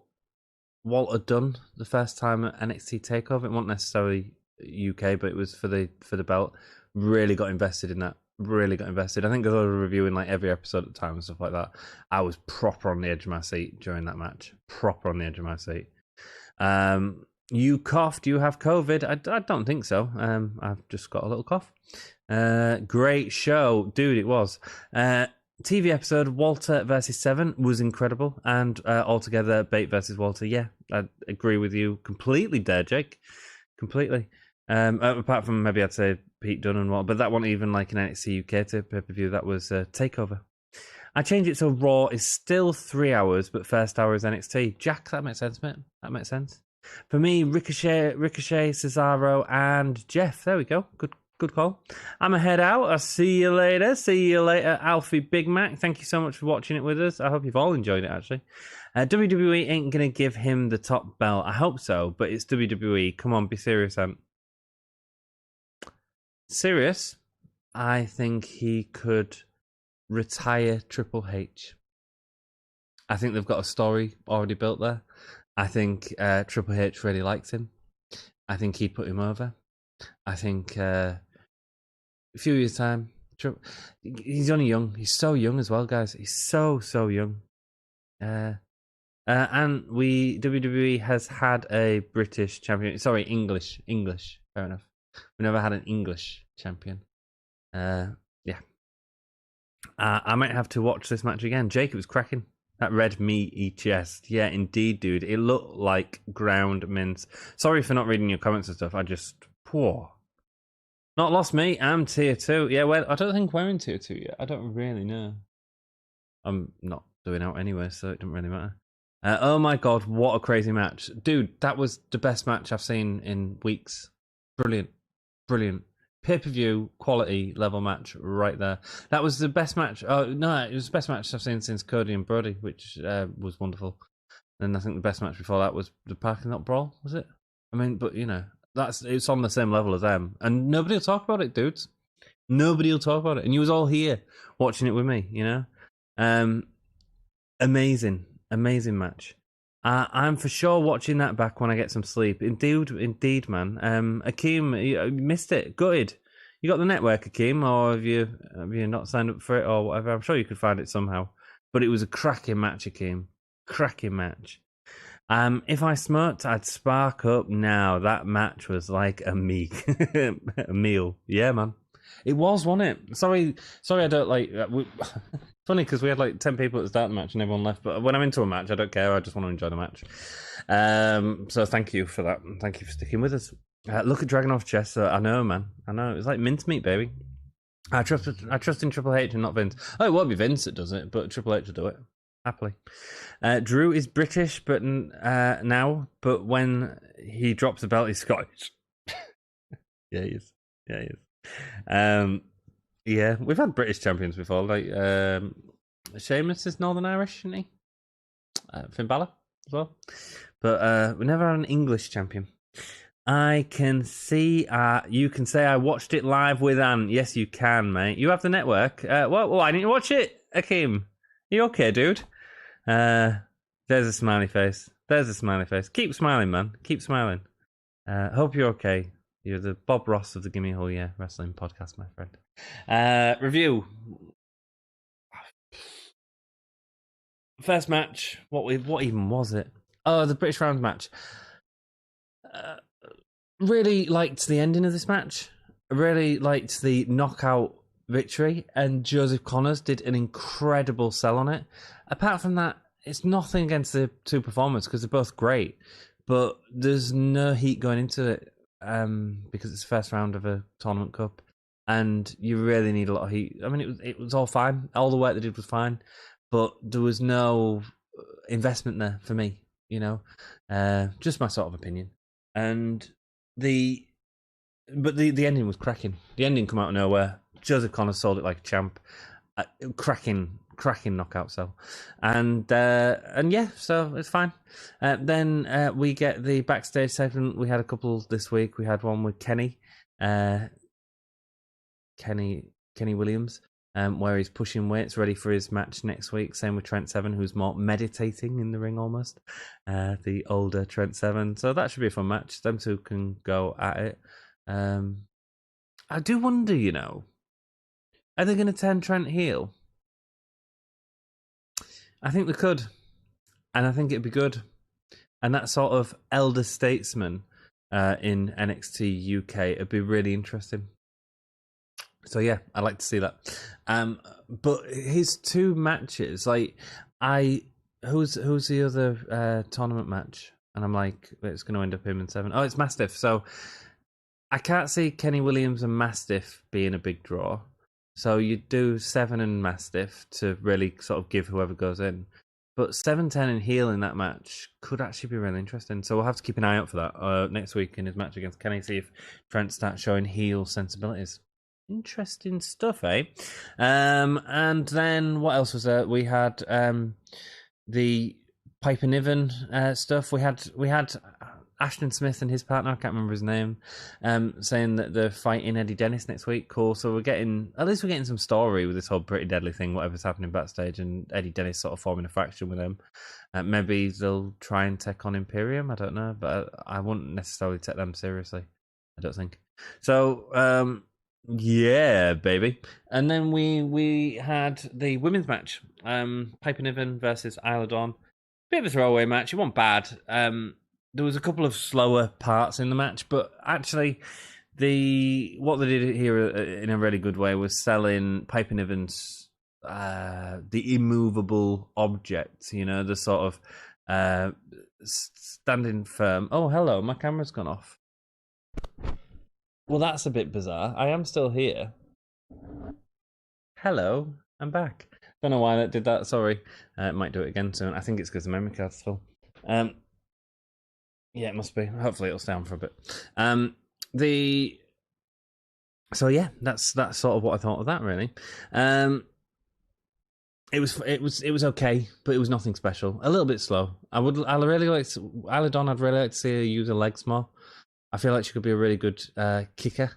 Dunne, the first time at NXT TakeOver. It wasn't necessarily UK, but it was for the belt. Really got invested in that really got invested. I think because I was reviewing like every episode at the time and stuff like that, I was proper on the edge of my seat during that match. Proper on the edge of my seat. You coughed. You have COVID? I don't think so. I've just got a little cough. Great show, dude. It was. TV episode Walter versus Seven was incredible, and altogether Bate versus Walter. Yeah, I agree with you completely there, Jake. Completely. Apart from maybe I'd say Pete Dunne and what, but that wasn't even like an NXT UK pay-per-view. That was Takeover. I changed it so Raw is still 3 hours, but first hour is NXT. Jack, that makes sense, mate. That makes sense. For me, Ricochet, Cesaro, and Jeff. There we go. Good call. I'm a head out. I'll see you later. See you later, Alfie Big Mac. Thank you so much for watching it with us. I hope you've all enjoyed it, actually. WWE ain't going to give him the top belt. I hope so, but it's WWE. Come on, be serious, Ant. Serious? I think he could retire Triple H. I think they've got a story already built there. I think Triple H really likes him. I think he put him over. I think a few years' time, he's only young. He's so young as well, guys. He's so young. And WWE has had a British champion. Sorry, English. Fair enough. We never had an English champion. Yeah. I might have to watch this match again. Jake, it was cracking. That red meaty chest. Yeah, indeed, dude. It looked like ground mince. Sorry for not reading your comments and stuff. I just... Poor. Not lost me. I'm tier 2. Yeah, well, I don't think we're in tier 2 yet. I don't really know. I'm not doing out anyway, so it doesn't really matter. Oh my god, what a crazy match. Dude, that was the best match I've seen in weeks. Brilliant. Pay-per-view quality level match right there. That was the best match. Oh no, it was the best match I've seen since Cody and Brody, which was wonderful. And I think the best match before that was the parking lot brawl, was it? I mean, but you know, it's on the same level as them, and nobody will talk about it, dudes. Nobody will talk about it, and you was all here watching it with me, you know. Amazing match. I'm for sure watching that back when I get some sleep. Indeed, man. Akeem, you missed it. Gutted. You got the network, Akeem, or have you not signed up for it or whatever? I'm sure you could find it somehow. But it was a cracking match, Akeem. Cracking match. If I smoked, I'd spark up now. That match was like a meal. Yeah, man. It was, wasn't it? Sorry, I don't like... Funny, because we had like 10 people at the start of the match and everyone left. But when I'm into a match, I don't care. I just want to enjoy the match. So thank you for that. Thank you for sticking with us. Look at Dragonov's chest. I know, man. I know. It's like mincemeat, baby. I trust in Triple H and not Vince. Oh, it won't be Vince that does it, but Triple H will do it. Happily. Drew is British, but now. But when he drops the belt, he's Scottish. Yeah, he is. Yeah, we've had British champions before. Like Sheamus is Northern Irish, isn't he? Finn Balor as well. But we never had an English champion. I can see. You can say I watched it live with Anne. Yes, you can, mate. You have the network. Well, I need to watch it. Akeem, you okay, dude? There's a smiley face. Keep smiling, man. Keep smiling. Hope you're okay. You're the Bob Ross of the Gimme Whole Year Wrestling Podcast, my friend. Review. First match. What even was it? Oh, the British Round match. Really liked the ending of this match. Really liked the knockout victory, and Joseph Connors did an incredible sell on it. Apart from that, it's nothing against the two performers because they're both great, but there's no heat going into it because it's the first round of a tournament cup, and you really need a lot of heat. I mean, it was all fine. All the work they did was fine, but there was no investment there for me. You know, just my sort of opinion. And the ending was cracking. The ending come out of nowhere. Joseph Connors sold it like a champ. Cracking knockout sell, and yeah, so it's fine. Then we get the backstage segment. We had a couple this week. We had one with Kenny Williams, where he's pushing weights, ready for his match next week. Same with Trent Seven, who's more meditating in the ring almost. The older Trent Seven, so that should be a fun match. Them two can go at it. I do wonder, you know, Are they going to turn Trent heel? I think they could. And I think it'd be good. And that sort of elder statesman in NXT UK, it'd be really interesting. So yeah, I'd like to see that. But his two matches, like who's the other tournament match? And I'm like, it's going to end up him in 7. Oh, it's Mastiff. So I can't see Kenny Williams and Mastiff being a big draw. So you do 7 and Mastiff to really sort of give whoever goes in. But 7-10 and heel in that match could actually be really interesting. So we'll have to keep an eye out for that next week in his match against Kenny, see if Trent starts showing heel sensibilities. Interesting stuff, eh? And then what else was there? We had the Piper Niven stuff. We had Ashton Smith and his partner, I can't remember his name, saying that they're fighting Eddie Dennis next week. Cool. So we're getting some story with this whole Pretty Deadly thing, whatever's happening backstage, and Eddie Dennis sort of forming a faction with them. Maybe they'll try and take on Imperium. I don't know, but I wouldn't necessarily take them seriously. I don't think. So, yeah, baby. And then we had the women's match. Piper Niven versus Isla Dawn. Bit of a throwaway match. It wasn't bad. There was a couple of slower parts in the match, but actually, what they did here in a really good way was selling Piper Niven's the immovable object. You know, the sort of standing firm. Oh, hello, my camera's gone off. Well, that's a bit bizarre. I am still here. Hello, I'm back. Don't know why that did that. Sorry. Might do it again soon. I think it's because the memory card's full. Yeah, it must be. Hopefully it'll stay on for a bit. So yeah, that's sort of what I thought of that, really. It was okay, but it was nothing special. A little bit slow. I'd really like to see her use her legs more. I feel like she could be a really good kicker,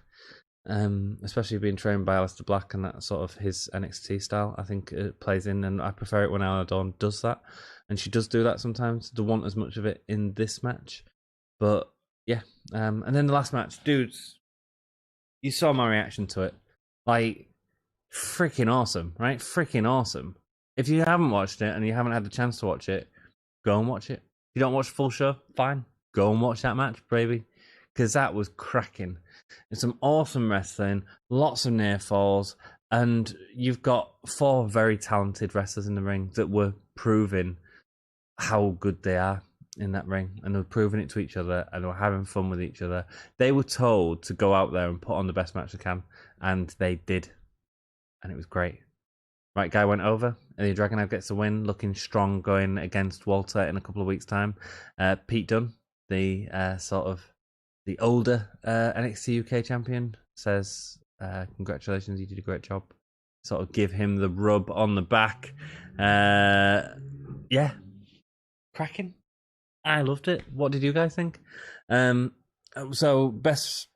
especially being trained by Aleister Black and that sort of his NXT style. I think it plays in, and I prefer it when Isla Dawn does that, and she does do that sometimes. Don't want as much of it in this match, but yeah. And then the last match, dudes, you saw my reaction to it. Like, freaking awesome, right? Freaking awesome. If you haven't watched it and you haven't had the chance to watch it, go and watch it. If you don't watch the full show, fine. Go and watch that match, baby. Because that was cracking. It's some awesome wrestling, lots of near falls, and you've got 4 very talented wrestlers in the ring that were proving how good they are in that ring, and they were proving it to each other, and they were having fun with each other. They were told to go out there and put on the best match they can, and they did, and it was great. Right guy went over. Ilya Dragunov gets the win, looking strong going against Walter in a couple of weeks' time. Pete Dunne, the sort of the older NXT UK champion, says, congratulations, you did a great job. Sort of give him the rub on the back. Yeah, cracking. I loved it. What did you guys think? So, best...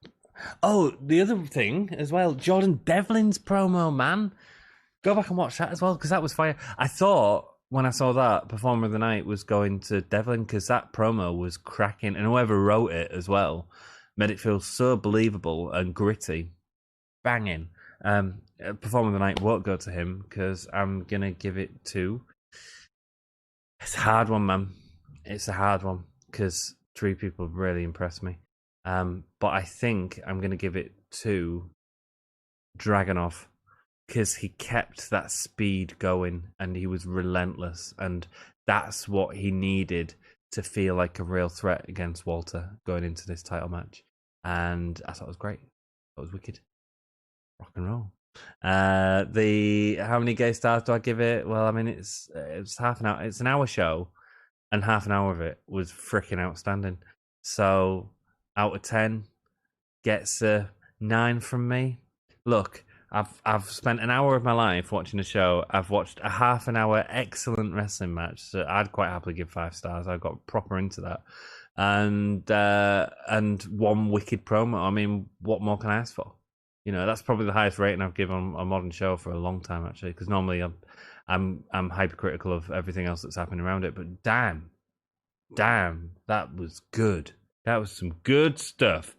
Oh, the other thing as well, Jordan Devlin's promo, man. Go back and watch that as well, because that was fire. I thought, when I saw that, Performer of the Night was going to Devlin, because that promo was cracking, and whoever wrote it as well made it feel so believable and gritty. Banging. Performer of the Night won't go to him, because I'm going to give it to... It's a hard one, man. It's a hard one, because 3 people really impressed me. But I think I'm going to give it to Dragonov, because he kept that speed going and he was relentless, and that's what he needed to feel like a real threat against Walter going into this title match. And I thought it was great. It was wicked. Rock and roll. How many gay stars do I give it? Well, I mean, it's half an hour. It's an hour show, and half an hour of it was freaking outstanding. So out of 10, gets a 9 from me. Look, I've spent an hour of my life watching a show. I've watched a half an hour excellent wrestling match, so I'd quite happily give 5 stars. I got proper into that, and 1 wicked promo. I mean, what more can I ask for? You know, that's probably the highest rating I've given a modern show for a long time, actually. Because normally I'm hypercritical of everything else that's happening around it. But damn, that was good. That was some good stuff.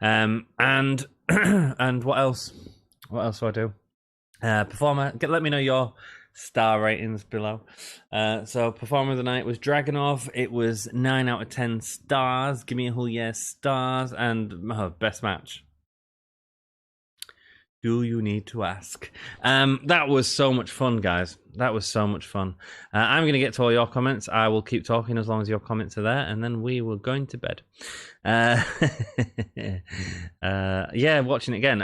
And and what else? What else do I do? Performer, let me know your star ratings below. So performer of the night was Dragonov. It was 9 out of 10 stars. Give me a whole yeah stars. And best match. Do you need to ask? That was so much fun, guys. That was so much fun. I'm going to get to all your comments. I will keep talking as long as your comments are there, and then we will go into bed. Yeah, watching it again.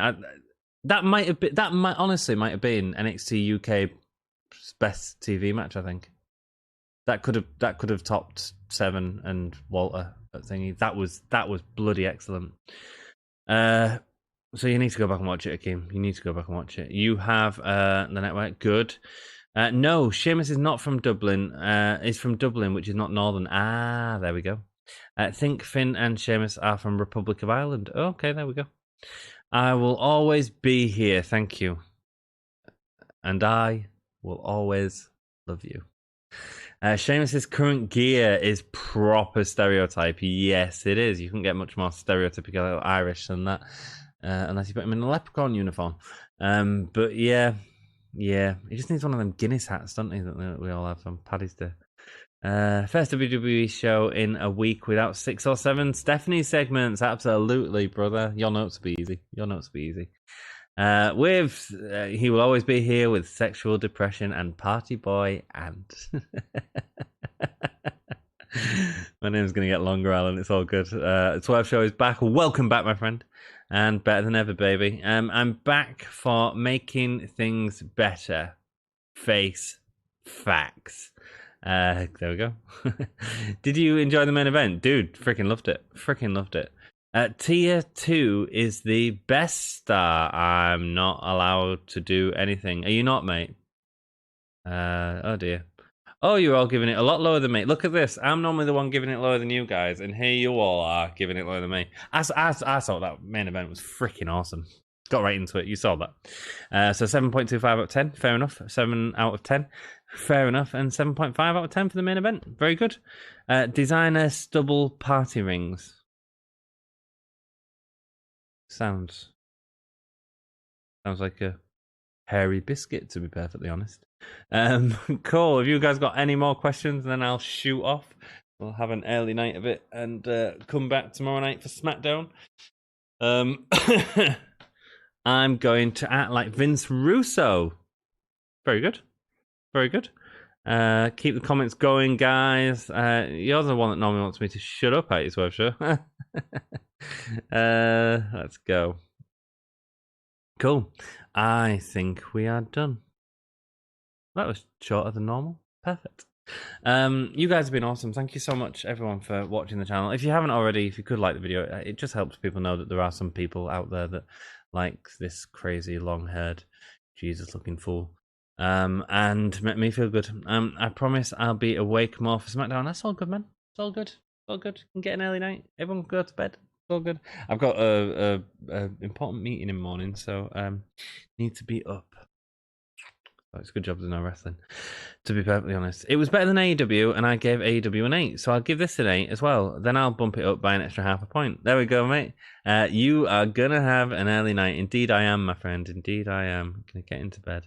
That might have been. That might honestly might have been NXT UK best TV match. I think that could have topped Seven and Walter thingy. That was bloody excellent. So you need to go back and watch it, Akeem. You need to go back and watch it. You have the network. Good. No, Seamus is not from Dublin. He's from Dublin, which is not Northern. Ah, there we go. Think Finn and Seamus are from Republic of Ireland. Okay, there we go. I will always be here. Thank you. And I will always love you. Seamus's current gear is proper stereotype. Yes, it is. You can get much more stereotypical Irish than that. Unless you put him in a leprechaun uniform. But yeah, he just needs one of them Guinness hats, don't he? That we all have on Paddy's Day. First WWE show in a week without 6 or 7 Stephanie segments. Absolutely, brother. Your notes will be easy. He will always be here with sexual depression and party boy and. My name's gonna get longer, Alan. It's all good. 12 show is back. Welcome back, my friend. And better than ever, baby. I'm back for making things better. Face facts. There we go. Did you enjoy the main event? Dude, freaking loved it. Tier 2 is the best star. I'm not allowed to do anything. Are you not, mate? Oh dear. Oh, you're all giving it a lot lower than me. Look at this. I'm normally the one giving it lower than you guys, and here you all are giving it lower than me. I thought that main event was freaking awesome. Got right into it. You saw that. So 7.25 out of 10. Fair enough. 7 out of 10. Fair enough. And 7.5 out of 10 for the main event. Very good. Designer stubble party rings. Sounds like a hairy biscuit, to be perfectly honest. Cool. Have you guys got any more questions? Then I'll shoot off. We'll have an early night of it and come back tomorrow night for SmackDown. I'm going to act like Vince Russo. Very good. Keep the comments going, guys. You're the one that normally wants me to shut up at his show. Let's go. Cool. I think we are done. That was shorter than normal. Perfect. You guys have been awesome. Thank you so much, everyone, for watching the channel. If you haven't already, if you could like the video, it just helps people know that there are some people out there that like this crazy long-haired Jesus-looking fool. And make me feel good. I promise I'll be awake more for SmackDown. That's all good, man. It's all good. You can get an early night. Everyone can go to bed. It's all good. I've got a important meeting in the morning, so need to be up. It's a good job there's no wrestling, to be perfectly honest. It was better than AEW, and I gave AEW an 8, so I'll give this an 8 as well. Then I'll bump it up by an extra half a point. There we go, mate. You are going to have an early night. Indeed I am, my friend. Indeed I am. Going to get into bed.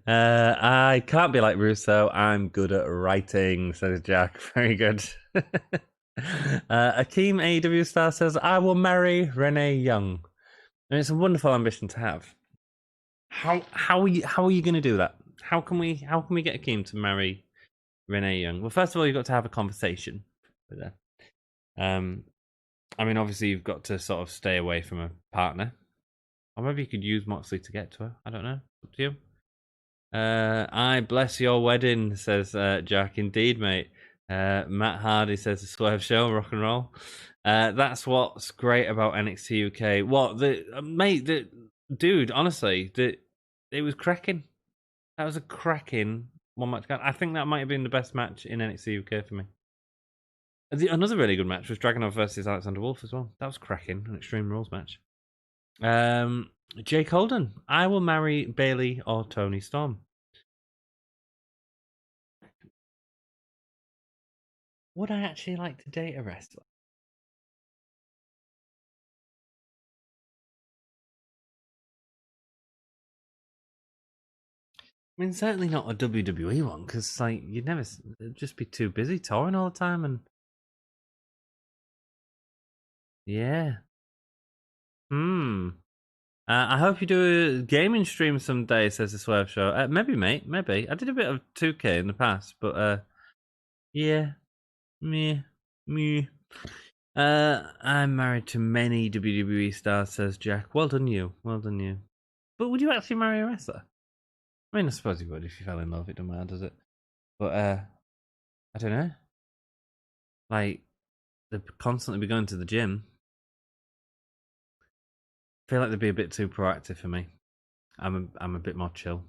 I can't be like Russo. I'm good at writing, says Jack. Very good. Akeem AEW star says, I will marry Renee Young. And it's a wonderful ambition to have. How are you going to do that? How can we get Akeem to marry Renee Young? Well, first of all, you've got to have a conversation with her. I mean, obviously, you've got to sort of stay away from a partner, or maybe you could use Moxley to get to her. I don't know. Up to you. I bless your wedding, says Jack. Indeed, mate. Matt Hardy says the Swerve Show, rock and roll. That's what's great about NXT UK. What dude? Honestly, it was cracking. That was a cracking one match. I think that might have been the best match in NXT UK for me. Another really good match was Dragonov versus Alexander Wolfe as well. That was cracking, an Extreme Rules match. Jake Holden, I will marry Bailey or Tony Storm. Would I actually like to date a wrestler? mean, certainly not a WWE one, because like you'd never it'd just be too busy touring all the time, and yeah. I hope you do a gaming stream someday, says the Swerve Show. Maybe, mate, maybe. I did a bit of 2K in the past, but yeah, me. I'm married to many WWE stars, says Jack. Well done, you. Well done, you. But would you actually marry a wrestler? I mean, I suppose you would if you fell in love. It doesn't matter, does it? But I don't know. Like, they'd constantly be going to the gym. I feel like they'd be a bit too proactive for me. I'm a bit more chill.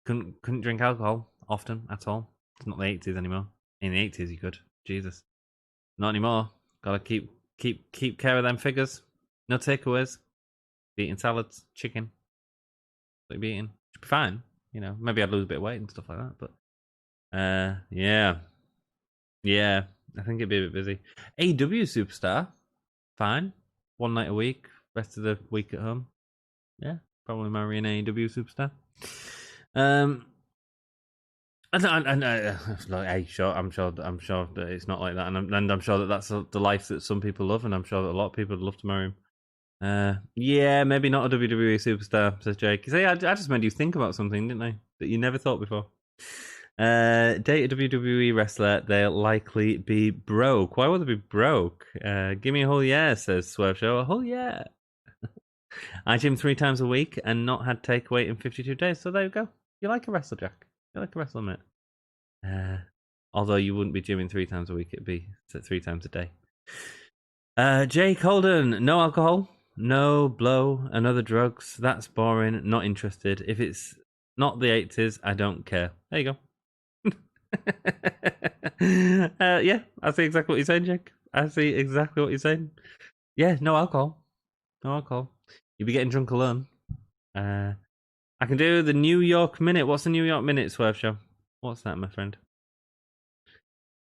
Couldn't drink alcohol often at all. It's not the 80s anymore. In the 80s, you could. Jesus, not anymore. Gotta keep care of them figures. No takeaways. Be eating salads, chicken. What be eating? Should be fine. You know, maybe I'd lose a bit of weight and stuff like that. But yeah. I think it'd be a bit busy. AEW superstar, fine. One night a week, rest of the week at home. Yeah, probably marry an AEW superstar. I'm sure that it's not like that, and I'm sure that that's the life that some people love, and I'm sure that a lot of people would love to marry him. Yeah, maybe not a WWE superstar, says Jake. You see, I just made you think about something, didn't I? That you never thought before. Date a WWE wrestler, they'll likely be broke. Why would they be broke? Give me a whole year, says Swerve Show. A whole year. I gym 3 times a week and not had takeaway in 52 days. So there you go. You like a wrestler, Jack. You like a wrestler, mate. Although you wouldn't be gymming 3 times a week, it'd be 3 times a day. Jake Holden, no alcohol, no blow, and other drugs. That's boring. Not interested. If it's not the 80s, I don't care. There you go. Yeah, I see exactly what you're saying, Jake. I see exactly what you're saying. Yeah, no alcohol. No alcohol. You'll be getting drunk alone. I can do the New York Minute. What's the New York Minute, Swerve Show? What's that, my friend?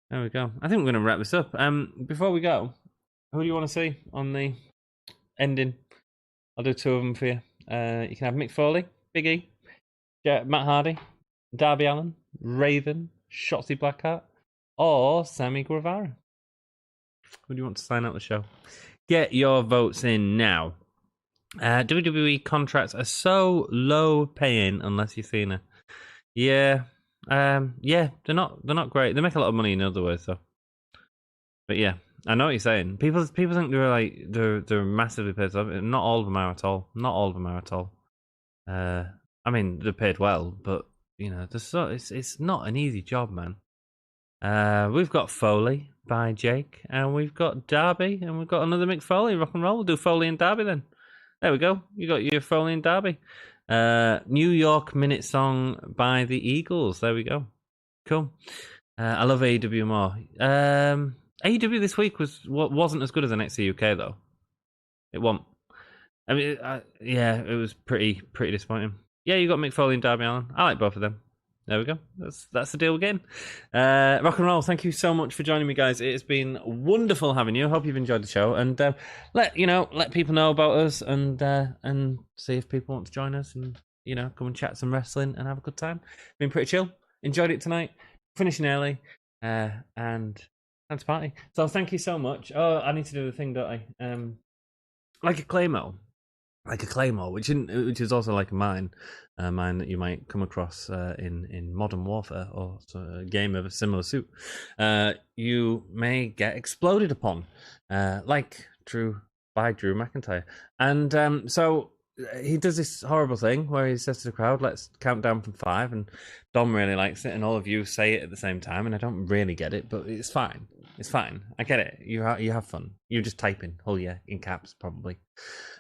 There we go. I think we're going to wrap this up. Before we go, who do you want to see on the ending? I'll do 2 of them for you. You can have Mick Foley, Big E, Matt Hardy, Darby Allin, Raven, Shotzi Blackheart, or Sammy Guevara. Who do you want to sign out the show? Get your votes in now. WWE contracts are so low paying unless you've seen her. Yeah. Yeah, they're not great. They make a lot of money in other ways, though. But yeah, I know what you're saying. People think they're massively paid off. Not all of them are at all. Not all of them are at all. I mean, they're paid well, but you know, it's not an easy job, man. We've got Foley by Jake, and we've got Darby, and we've got another Mick Foley. Rock and roll. We'll do Foley and Darby then. There we go. You got your Foley and Darby. New York Minute song by the Eagles. There we go. Cool. I love AEW more. AEW this week wasn't as good as NXT UK though. It wasn't. I mean, yeah, it was pretty disappointing. Yeah, you got Mick Foley and Darby Allin. I like both of them. There we go. That's the deal again. Rock and roll. Thank you so much for joining me, guys. It has been wonderful having you. I hope you've enjoyed the show, and let people know about us, and see if people want to join us, and come and chat some wrestling and have a good time. Been pretty chill. Enjoyed it tonight. Finishing early, and time to party. So thank you so much. Oh, I need to do the thing, don't I? Like a Claymore, which is also like a mine that you might come across in Modern Warfare or a game of a similar suit. You may get exploded upon, like Drew McIntyre, and so he does this horrible thing where he says to the crowd, "Let's count down from 5," and Dom really likes it, and all of you say it at the same time, and I don't really get it, but it's fine. It's fine. I get it. You have fun. You're just typing, "Oh yeah," in caps probably.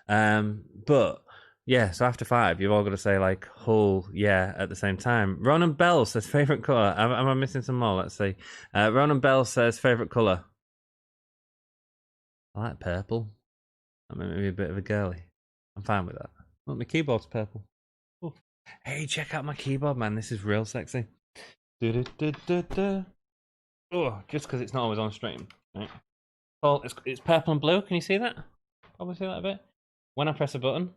But yeah, so after 5, you've all got to say like "whole yeah" at the same time. Ronan Bell says favorite color. Am I missing some more? Let's see. Ronan Bell says favorite color. I like purple. That made me a bit of a girly. I'm fine with that. Look, my keyboard's purple. Ooh. Hey, check out my keyboard, man. This is real sexy. Oh, just because it's not always on stream. Right. Well, it's purple and blue. Can you see that? Probably see that a bit. When I press a button,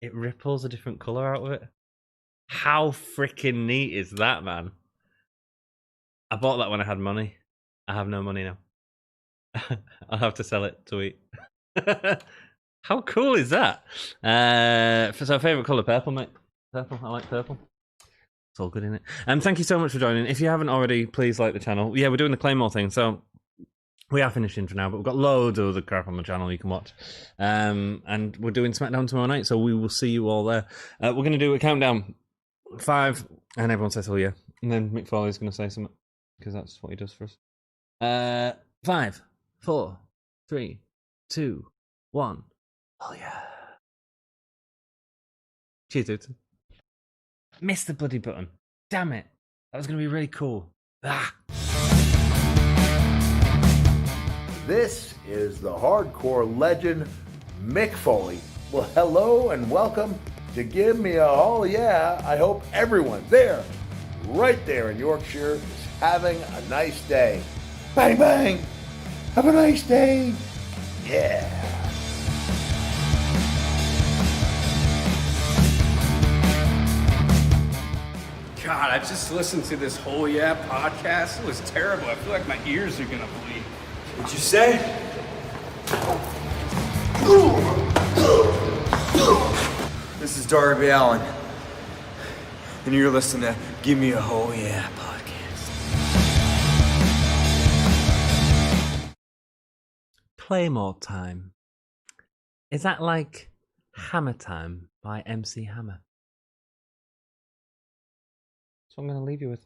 it ripples a different color out of it. How freaking neat is that, man? I bought that when I had money. I have no money now. I'll have to sell it to eat. How cool is that? So favorite color, purple, mate. Purple. I like purple. It's all good in it. Thank you so much for joining. If you haven't already, please like the channel. Yeah, we're doing the Claymore thing, so we are finishing for now, but we've got loads of other crap on the channel you can watch. And we're doing SmackDown tomorrow night, so we will see you all there. We're going to do a countdown. 5, and everyone says, "Oh yeah," and then Mick Foley's going to say something because that's what he does for us. 5, 4, 3, 2, 1. Oh yeah! Cheers, dude. Missed the bloody button. Damn it! That was going to be really cool. Ah. This is the hardcore legend, Mick Foley. Well, hello and welcome to Give Me a Oh Yeah. I hope everyone there, right there in Yorkshire, is having a nice day. Bang, bang. Have a nice day. Yeah. God, I just listened to this whole podcast. It was terrible. I feel like my ears are gonna bleed. What'd you say? This is Darby Allen, and you're listening to Give Me a Oh Yeah podcast. Claymore time. Is that like Hammer Time by MC Hammer? That's what I'm going to leave you with.